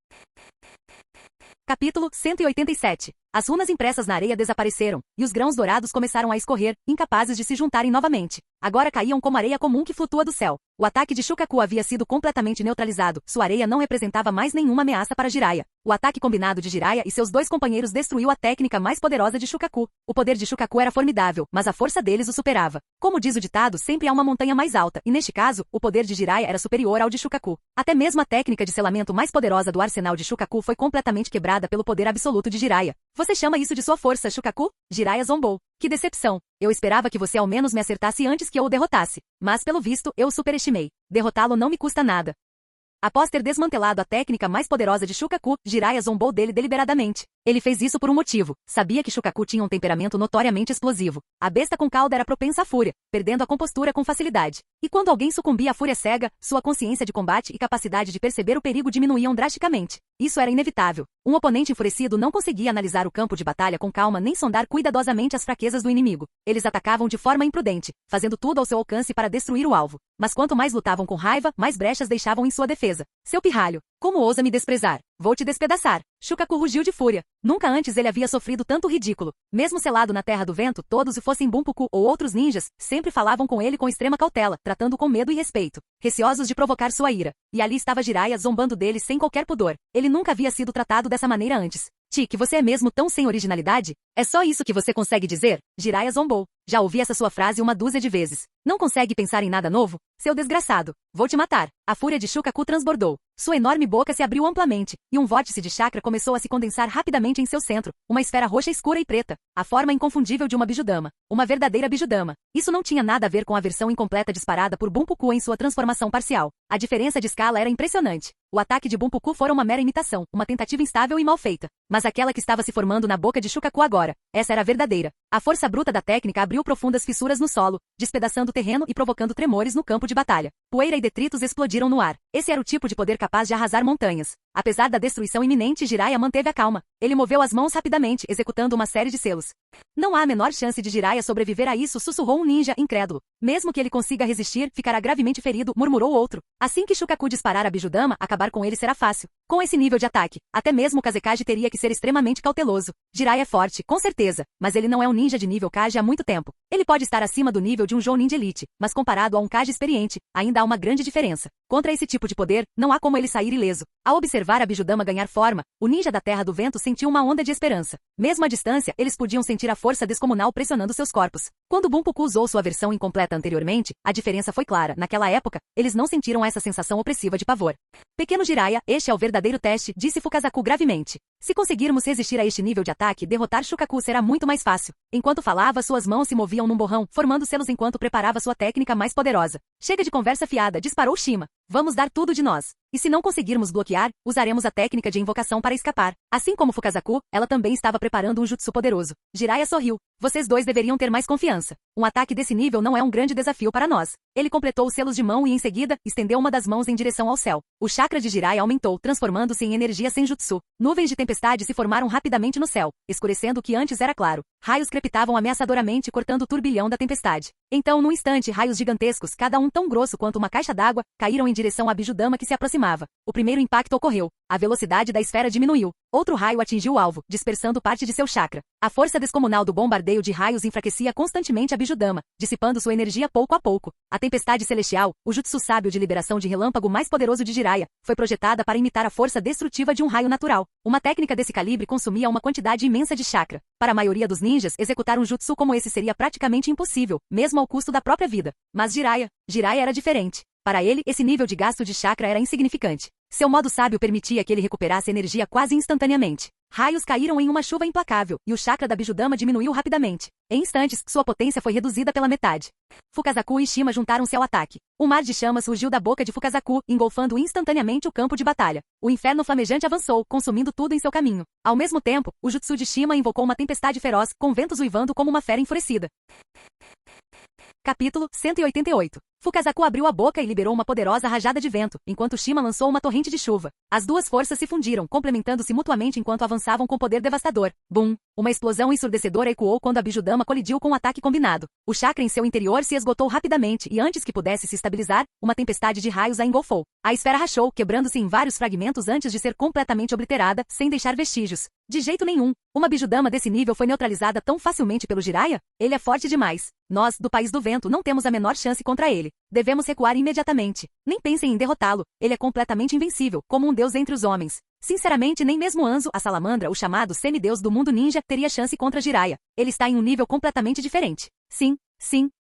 Capítulo 187. As runas impressas na areia desapareceram, e os grãos dourados começaram a escorrer, incapazes de se juntarem novamente. Agora caíam como areia comum que flutua do céu. O ataque de Shukaku havia sido completamente neutralizado, sua areia não representava mais nenhuma ameaça para Jiraiya. O ataque combinado de Jiraiya e seus 2 companheiros destruiu a técnica mais poderosa de Shukaku. O poder de Shukaku era formidável, mas a força deles o superava. Como diz o ditado, sempre há uma montanha mais alta, e neste caso, o poder de Jiraiya era superior ao de Shukaku. Até mesmo a técnica de selamento mais poderosa do arsenal de Shukaku foi completamente quebrada pelo poder absoluto de Jiraiya. Você chama isso de sua força, Shukaku? Jiraiya zombou. Que decepção! Eu esperava que você ao menos me acertasse antes que eu o derrotasse. Mas, pelo visto, eu o superestimei. Derrotá-lo não me custa nada. Após ter desmantelado a técnica mais poderosa de Shukaku, Jiraiya zombou dele deliberadamente. Ele fez isso por um motivo. Sabia que Shukaku tinha um temperamento notoriamente explosivo. A besta com cauda era propensa à fúria, perdendo a compostura com facilidade. E quando alguém sucumbia à fúria cega, sua consciência de combate e capacidade de perceber o perigo diminuíam drasticamente. Isso era inevitável. Um oponente enfurecido não conseguia analisar o campo de batalha com calma nem sondar cuidadosamente as fraquezas do inimigo. Eles atacavam de forma imprudente, fazendo tudo ao seu alcance para destruir o alvo. Mas quanto mais lutavam com raiva, mais brechas deixavam em sua defesa. Seu pirralho! Como ousa me desprezar? Vou te despedaçar. Shukaku rugiu de fúria. Nunca antes ele havia sofrido tanto ridículo. Mesmo selado na Terra do Vento, todos, se fossem Bunpuku ou outros ninjas, sempre falavam com ele com extrema cautela, tratando com medo e respeito, receosos de provocar sua ira. E ali estava Jiraiya zombando dele sem qualquer pudor. Ele nunca havia sido tratado dessa maneira antes. Tiki, você é mesmo tão sem originalidade? É só isso que você consegue dizer? Jiraiya zombou. Já ouvi essa sua frase uma dúzia de vezes. Não consegue pensar em nada novo? Seu desgraçado. Vou te matar. A fúria de Shukaku transbordou. Sua enorme boca se abriu amplamente, e um vórtice de chakra começou a se condensar rapidamente em seu centro, uma esfera roxa escura e preta, a forma inconfundível de uma bijudama. Uma verdadeira bijudama. Isso não tinha nada a ver com a versão incompleta disparada por Bunpuku em sua transformação parcial. A diferença de escala era impressionante. O ataque de Bunpuku fora uma mera imitação, uma tentativa instável e mal feita. Mas aquela que estava se formando na boca de Shukaku agora, essa era a verdadeira. A força bruta da técnica abriu profundas fissuras no solo, despedaçando o terreno e provocando tremores no campo de batalha. Poeira e detritos explodiram no ar. Esse era o tipo de poder capaz de arrasar montanhas. Apesar da destruição iminente, Jiraiya manteve a calma. Ele moveu as mãos rapidamente, executando uma série de selos. Não há a menor chance de Jiraiya sobreviver a isso, sussurrou um ninja incrédulo. Mesmo que ele consiga resistir, ficará gravemente ferido, murmurou outro. Assim que Shukaku disparar a bijudama, acabar com ele será fácil. Com esse nível de ataque, até mesmo o Kazekage teria que ser extremamente cauteloso. Jiraiya é forte, com certeza, mas ele não é um ninja de nível Kage há muito tempo. Ele pode estar acima do nível de um Jounin de elite, mas comparado a um Kage experiente, ainda há uma grande diferença. Contra esse tipo de poder, não há como ele sair ileso. Ao observar a bijudama ganhar forma, o ninja da Terra do Vento sentiu uma onda de esperança. Mesmo à distância, eles podiam sentir a força descomunal pressionando seus corpos. Quando Bunpuku usou sua versão incompleta anteriormente, a diferença foi clara. Naquela época, eles não sentiram essa sensação opressiva de pavor. Pequeno Jiraiya, este é o verdadeiro teste, disse Fukazaku gravemente. Se conseguirmos resistir a este nível de ataque, derrotar Shukaku será muito mais fácil. Enquanto falava, suas mãos se moviam num borrão, formando selos enquanto preparava sua técnica mais poderosa. Chega de conversa fiada, disparou Shima. Vamos dar tudo de nós. E se não conseguirmos bloquear, usaremos a técnica de invocação para escapar. Assim como Fukazaku, ela também estava preparando um jutsu poderoso. Jiraiya sorriu. Vocês dois deveriam ter mais confiança. Um ataque desse nível não é um grande desafio para nós. Ele completou os selos de mão e em seguida, estendeu uma das mãos em direção ao céu. O chakra de Jiraiya aumentou, transformando-se em energia senjutsu. Nuvens de tempestade se formaram rapidamente no céu, escurecendo o que antes era claro. Raios crepitavam ameaçadoramente, cortando o turbilhão da tempestade. Então, num instante, raios gigantescos, cada um tão grosso quanto uma caixa d'água, caíram em direção à bijudama que se aproximava. O primeiro impacto ocorreu. A velocidade da esfera diminuiu. Outro raio atingiu o alvo, dispersando parte de seu chakra. A força descomunal do bombardeio de raios enfraquecia constantemente a bijudama, dissipando sua energia pouco a pouco. A tempestade celestial, o jutsu sábio de liberação de relâmpago mais poderoso de Jiraiya, foi projetada para imitar a força destrutiva de um raio natural. Uma técnica desse calibre consumia uma quantidade imensa de chakra. Para a maioria dos ninjas, executar um jutsu como esse seria praticamente impossível, mesmo ao custo da própria vida. Mas Jiraiya era diferente. Para ele, esse nível de gasto de chakra era insignificante. Seu modo sábio permitia que ele recuperasse energia quase instantaneamente. Raios caíram em uma chuva implacável, e o chakra da bijudama diminuiu rapidamente. Em instantes, sua potência foi reduzida pela metade. Fukazaku e Shima juntaram-se ao ataque. Um mar de chamas surgiu da boca de Fukazaku, engolfando instantaneamente o campo de batalha. O inferno flamejante avançou, consumindo tudo em seu caminho. Ao mesmo tempo, o jutsu de Shima invocou uma tempestade feroz, com ventos uivando como uma fera enfurecida. Capítulo 188. Fukazaku abriu a boca e liberou uma poderosa rajada de vento, enquanto Shima lançou uma torrente de chuva. As duas forças se fundiram, complementando-se mutuamente enquanto avançavam com poder devastador. Bum! Uma explosão ensurdecedora ecoou quando a bijudama colidiu com o ataque combinado. O chakra em seu interior se esgotou rapidamente e antes que pudesse se estabilizar, uma tempestade de raios a engolfou. A esfera rachou, quebrando-se em vários fragmentos antes de ser completamente obliterada, sem deixar vestígios. De jeito nenhum. Uma bijudama desse nível foi neutralizada tão facilmente pelo Jiraiya? Ele é forte demais. Nós, do País do Vento, não temos a menor chance contra ele. Devemos recuar imediatamente. Nem pensem em derrotá-lo. Ele é completamente invencível, como um deus entre os homens. Sinceramente, nem mesmo Anzo, a salamandra, o chamado semideus do mundo ninja, teria chance contra Jiraiya. Ele está em um nível completamente diferente. Sim,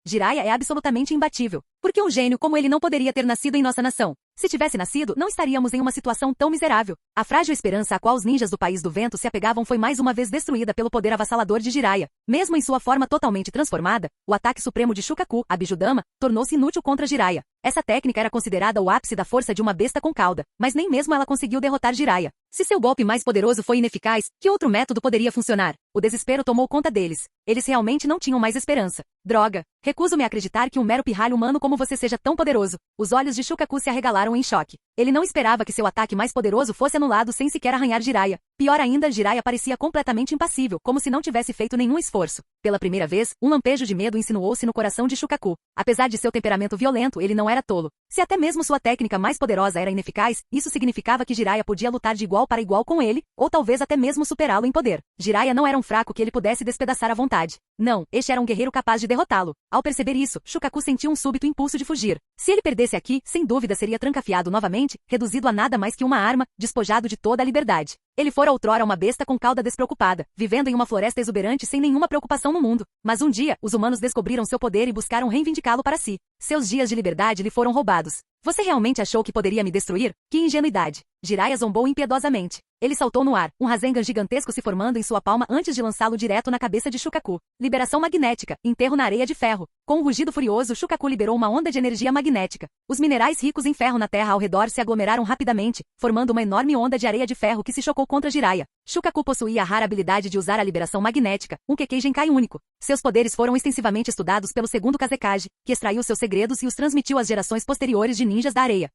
Jiraiya é absolutamente imbatível. Porque um gênio como ele não poderia ter nascido em nossa nação? Se tivesse nascido, não estaríamos em uma situação tão miserável. A frágil esperança a qual os ninjas do País do Vento se apegavam foi mais uma vez destruída pelo poder avassalador de Jiraiya. Mesmo em sua forma totalmente transformada, o ataque supremo de Shukaku, a bijudama, tornou-se inútil contra Jiraiya. Essa técnica era considerada o ápice da força de uma besta com cauda, mas nem mesmo ela conseguiu derrotar Jiraiya. Se seu golpe mais poderoso foi ineficaz, que outro método poderia funcionar? O desespero tomou conta deles. Eles realmente não tinham mais esperança. Droga! Recuso-me a acreditar que um mero pirralho humano como você seja tão poderoso. Os olhos de Shukaku se arregalaram em choque. Ele não esperava que seu ataque mais poderoso fosse anulado sem sequer arranhar Jiraiya. Pior ainda, Jiraiya parecia completamente impassível, como se não tivesse feito nenhum esforço. Pela primeira vez, um lampejo de medo insinuou-se no coração de Shukaku. Apesar de seu temperamento violento, ele não era tolo. Se até mesmo sua técnica mais poderosa era ineficaz, isso significava que Jiraiya podia lutar de igual para igual com ele, ou talvez até mesmo superá-lo em poder. Jiraiya não era um fraco que ele pudesse despedaçar à vontade. Não, este era um guerreiro capaz de derrotá-lo. Ao perceber isso, Shukaku sentiu um súbito impulso de fugir. Se ele perdesse aqui, sem dúvida seria trancafiado novamente, reduzido a nada mais que uma arma, despojado de toda a liberdade. Ele fora outrora uma besta com cauda despreocupada, vivendo em uma floresta exuberante sem nenhuma preocupação no mundo. Mas um dia, os humanos descobriram seu poder e buscaram reivindicá-lo para si. Seus dias de liberdade lhe foram roubados. Você realmente achou que poderia me destruir? Que ingenuidade! Jiraiya zombou impiedosamente. Ele saltou no ar, um Rasengan gigantesco se formando em sua palma antes de lançá-lo direto na cabeça de Shukaku. Liberação magnética, enterro na areia de ferro. Com um rugido furioso, Shukaku liberou uma onda de energia magnética. Os minerais ricos em ferro na terra ao redor se aglomeraram rapidamente, formando uma enorme onda de areia de ferro que se chocou contra Jiraiya. Shukaku possuía a rara habilidade de usar a liberação magnética, um Kekkei Genkai único. Seus poderes foram extensivamente estudados pelo segundo Kazekage, que extraiu seus segredos e os transmitiu às gerações posteriores de ninjas da areia.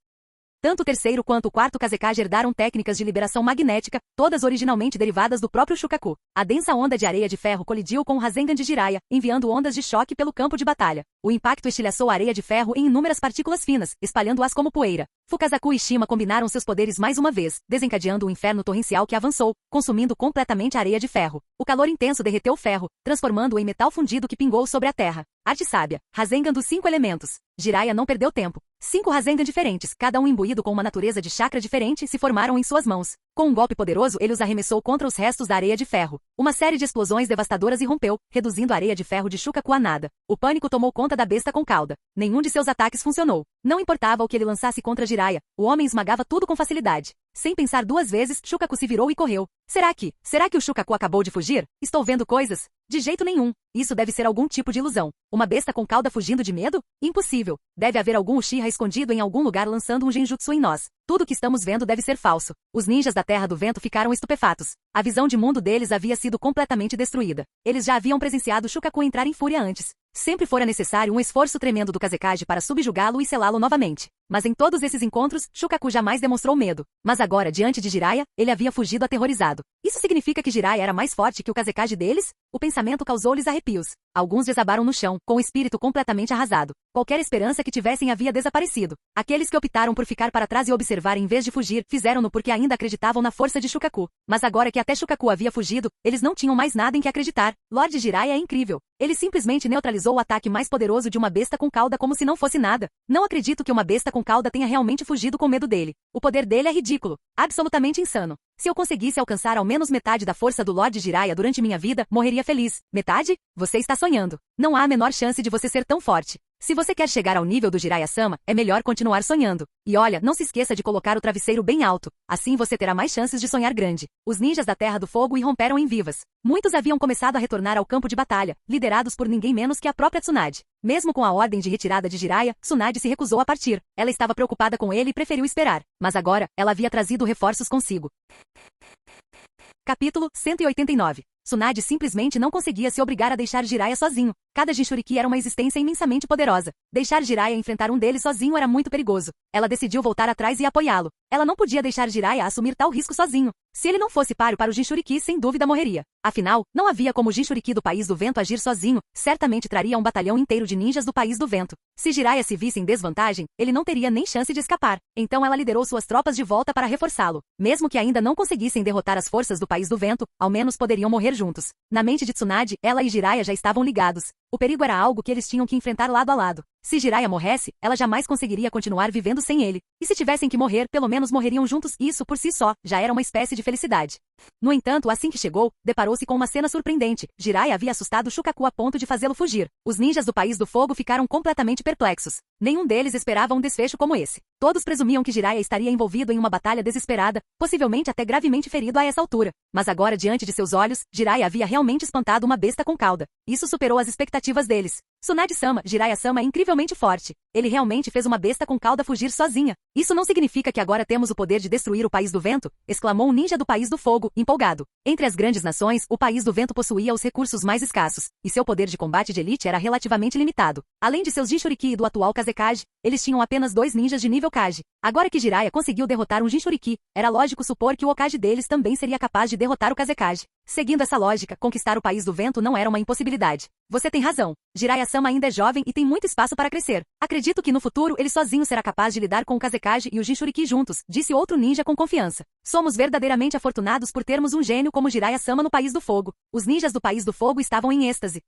Tanto o terceiro quanto o quarto Kazekage herdaram técnicas de liberação magnética, todas originalmente derivadas do próprio Shukaku. A densa onda de areia de ferro colidiu com o Rasengan de Jiraiya, enviando ondas de choque pelo campo de batalha. O impacto estilhaçou a areia de ferro em inúmeras partículas finas, espalhando-as como poeira. Fukazaku e Shima combinaram seus poderes mais uma vez, desencadeando um inferno torrencial que avançou, consumindo completamente a areia de ferro. O calor intenso derreteu o ferro, transformando-o em metal fundido que pingou sobre a terra. Arte sábia. Rasengan dos 5 elementos. Jiraiya não perdeu tempo. 5 Rasengan diferentes, cada um imbuído com uma natureza de chakra diferente, se formaram em suas mãos. Com um golpe poderoso, ele os arremessou contra os restos da areia de ferro. Uma série de explosões devastadoras irrompeu, reduzindo a areia de ferro de Shukaku a nada. O pânico tomou conta da besta com cauda. Nenhum de seus ataques funcionou. Não importava o que ele lançasse contra Jiraiya, o homem esmagava tudo com facilidade. Sem pensar duas vezes, Shukaku se virou e correu. Será que o Shukaku acabou de fugir? Estou vendo coisas? De jeito nenhum. Isso deve ser algum tipo de ilusão. Uma besta com cauda fugindo de medo? Impossível. Deve haver algum Uchiha escondido em algum lugar lançando um genjutsu em nós. Tudo o que estamos vendo deve ser falso. Os ninjas da Terra do Vento ficaram estupefatos. A visão de mundo deles havia sido completamente destruída. Eles já haviam presenciado Shukaku entrar em fúria antes. Sempre fora necessário um esforço tremendo do Kazekage para subjugá-lo e selá-lo novamente. Mas em todos esses encontros, Shukaku jamais demonstrou medo. Mas agora, diante de Jiraiya, ele havia fugido aterrorizado. Isso significa que Jiraiya era mais forte que o Kazekage deles? O pensamento causou-lhes arrepios. Alguns desabaram no chão, com o espírito completamente arrasado. Qualquer esperança que tivessem havia desaparecido. Aqueles que optaram por ficar para trás e observar em vez de fugir, fizeram-no porque ainda acreditavam na força de Shukaku. Mas agora que até Shukaku havia fugido, eles não tinham mais nada em que acreditar. Lord Jiraiya é incrível. Ele simplesmente neutralizou o ataque mais poderoso de uma besta com cauda como se não fosse nada. Não acredito que uma besta com cauda tenha realmente fugido com medo dele. O poder dele é ridículo. Absolutamente insano. Se eu conseguisse alcançar ao menos metade da força do Lord Jiraiya durante minha vida, morreria feliz. Metade? Você está sonhando. Não há a menor chance de você ser tão forte. Se você quer chegar ao nível do Jiraiya-sama, é melhor continuar sonhando. E olha, não se esqueça de colocar o travesseiro bem alto. Assim você terá mais chances de sonhar grande. Os ninjas da Terra do Fogo irromperam em vivas. Muitos haviam começado a retornar ao campo de batalha, liderados por ninguém menos que a própria Tsunade. Mesmo com a ordem de retirada de Jiraiya, Tsunade se recusou a partir. Ela estava preocupada com ele e preferiu esperar. Mas agora, ela havia trazido reforços consigo. Capítulo 189. Tsunade simplesmente não conseguia se obrigar a deixar Jiraiya sozinho. Cada Jinchuriki era uma existência imensamente poderosa. Deixar Jiraiya enfrentar um deles sozinho era muito perigoso. Ela decidiu voltar atrás e apoiá-lo. Ela não podia deixar Jiraiya assumir tal risco sozinho. Se ele não fosse páreo para o Jinchuriki, sem dúvida morreria. Afinal, não havia como o Jinchuriki do País do Vento agir sozinho. Certamente traria um batalhão inteiro de ninjas do País do Vento. Se Jiraiya se visse em desvantagem, ele não teria nem chance de escapar. Então ela liderou suas tropas de volta para reforçá-lo. Mesmo que ainda não conseguissem derrotar as forças do País do Vento, ao menos poderiam morrer juntos. Na mente de Tsunade, ela e Jiraiya já estavam ligados. O perigo era algo que eles tinham que enfrentar lado a lado. Se Jiraiya morresse, ela jamais conseguiria continuar vivendo sem ele. E se tivessem que morrer, pelo menos morreriam juntos. Isso por si só, já era uma espécie de felicidade. No entanto, assim que chegou, deparou-se com uma cena surpreendente. Jiraiya havia assustado Shukaku a ponto de fazê-lo fugir. Os ninjas do País do Fogo ficaram completamente perplexos. Nenhum deles esperava um desfecho como esse. Todos presumiam que Jiraiya estaria envolvido em uma batalha desesperada, possivelmente até gravemente ferido a essa altura. Mas agora, diante de seus olhos, Jiraiya havia realmente espantado uma besta com cauda. Isso superou as expectativas deles. Tsunade-sama, Jiraiya-sama é incrivelmente forte. Ele realmente fez uma besta com cauda fugir sozinha. Isso não significa que agora temos o poder de destruir o País do Vento? Exclamou um ninja do País do Fogo, empolgado. Entre as grandes nações, o País do Vento possuía os recursos mais escassos, e seu poder de combate de elite era relativamente limitado. Além de seus Jinchuriki e do atual Kazekage, eles tinham apenas 2 ninjas de nível Kage. Agora que Jiraiya conseguiu derrotar um Jinchuriki, era lógico supor que o Hokage deles também seria capaz de derrotar o Kazekage. Seguindo essa lógica, conquistar o País do Vento não era uma impossibilidade. Você tem razão. Jiraiya-sama ainda é jovem e tem muito espaço para crescer. Acredito que no futuro ele sozinho será capaz de lidar com o Kazekage e o Jinchuriki juntos, disse outro ninja com confiança. Somos verdadeiramente afortunados por termos um gênio como Jiraiya-sama no País do Fogo. Os ninjas do País do Fogo estavam em êxtase.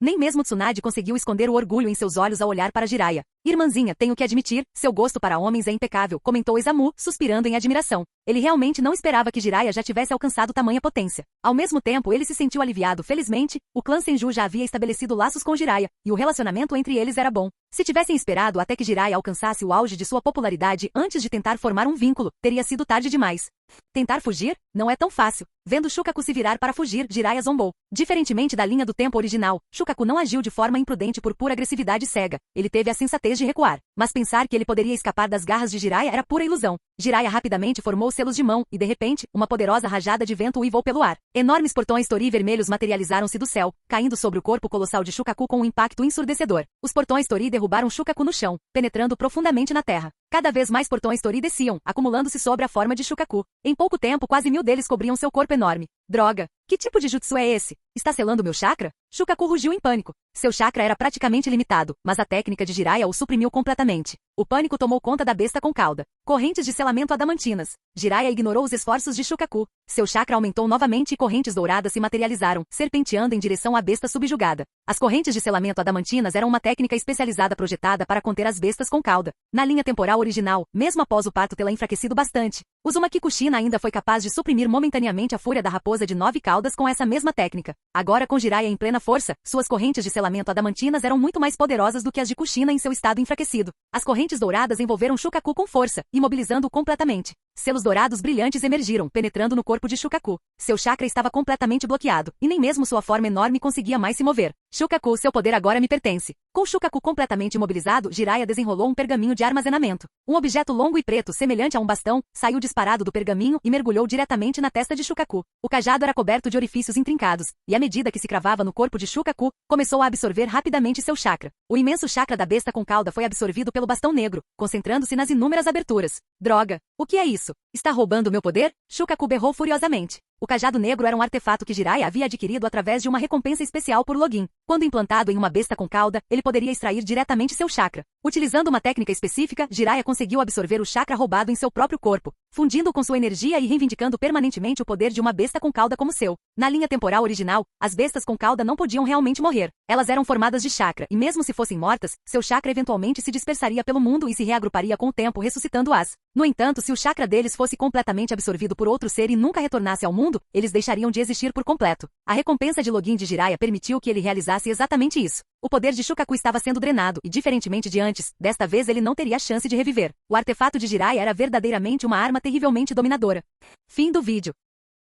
Nem mesmo Tsunade conseguiu esconder o orgulho em seus olhos ao olhar para Jiraiya. Irmãzinha, tenho que admitir, seu gosto para homens é impecável, comentou Izamu, suspirando em admiração. Ele realmente não esperava que Jiraiya já tivesse alcançado tamanha potência. Ao mesmo tempo, ele se sentiu aliviado. Felizmente, o clã Senju já havia estabelecido laços com Jiraiya, e o relacionamento entre eles era bom. Se tivessem esperado até que Jiraiya alcançasse o auge de sua popularidade antes de tentar formar um vínculo, teria sido tarde demais. Tentar fugir? Não é tão fácil. Vendo Shukaku se virar para fugir, Jiraiya zombou. Diferentemente da linha do tempo original, Shukaku não agiu de forma imprudente por pura agressividade cega. Ele teve a sensatez de recuar. Mas pensar que ele poderia escapar das garras de Jiraiya era pura ilusão. Jiraiya rapidamente formou selos de mão, e de repente, uma poderosa rajada de vento uivou pelo ar. Enormes portões tori vermelhos materializaram-se do céu, caindo sobre o corpo colossal de Shukaku com um impacto ensurdecedor. Os portões tori derrubaram Shukaku no chão, penetrando profundamente na terra. Cada vez mais portões tori desciam, acumulando-se sobre a forma de Shukaku. Em pouco tempo, quase 1000 deles cobriam seu corpo enorme. Droga! Que tipo de jutsu é esse? Está selando meu chakra? Shukaku rugiu em pânico. Seu chakra era praticamente limitado, mas a técnica de Jiraiya o suprimiu completamente. O pânico tomou conta da besta com cauda. Correntes de selamento adamantinas. Jiraiya ignorou os esforços de Shukaku. Seu chakra aumentou novamente e correntes douradas se materializaram, serpenteando em direção à besta subjugada. As correntes de selamento adamantinas eram uma técnica especializada projetada para conter as bestas com cauda. Na linha temporal original, mesmo após o parto tê-la enfraquecido bastante, Uzumaki Kushina ainda foi capaz de suprimir momentaneamente a fúria da raposa de 9 caudas com essa mesma técnica. Agora com Jiraiya em plena força, suas correntes de selamento adamantinas eram muito mais poderosas do que as de Kushina em seu estado enfraquecido. As correntes douradas envolveram Shukaku com força, imobilizando-o completamente. Selos dourados brilhantes emergiram, penetrando no corpo de Shukaku. Seu chakra estava completamente bloqueado, e nem mesmo sua forma enorme conseguia mais se mover. Shukaku, seu poder agora me pertence. Com Shukaku completamente imobilizado, Jiraiya desenrolou um pergaminho de armazenamento. Um objeto longo e preto, semelhante a um bastão, saiu disparado do pergaminho e mergulhou diretamente na testa de Shukaku. O cajado era coberto de orifícios intrincados, e à medida que se cravava no corpo de Shukaku, começou a absorver rapidamente seu chakra. O imenso chakra da besta com cauda foi absorvido pelo bastão negro, concentrando-se nas inúmeras aberturas. Droga! O que é isso? Está roubando meu poder? Shukaku berrou furiosamente. O cajado negro era um artefato que Jiraiya havia adquirido através de uma recompensa especial por login. Quando implantado em uma besta com cauda, ele poderia extrair diretamente seu chakra. Utilizando uma técnica específica, Jiraiya conseguiu absorver o chakra roubado em seu próprio corpo, fundindo com sua energia e reivindicando permanentemente o poder de uma besta com cauda como seu. Na linha temporal original, as bestas com cauda não podiam realmente morrer. Elas eram formadas de chakra, e mesmo se fossem mortas, seu chakra eventualmente se dispersaria pelo mundo e se reagruparia com o tempo, ressuscitando-as. No entanto, se o chakra deles fosse completamente absorvido por outro ser e nunca retornasse ao mundo, eles deixariam de existir por completo. A recompensa de login de Jiraiya permitiu que ele realizasse exatamente isso. O poder de Shukaku estava sendo drenado, e diferentemente de antes, desta vez ele não teria chance de reviver. O artefato de Jiraiya era verdadeiramente uma arma terrivelmente dominadora. Fim do vídeo.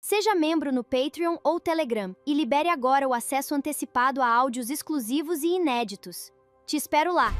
Seja membro no Patreon ou Telegram, e libere agora o acesso antecipado a áudios exclusivos e inéditos. Te espero lá!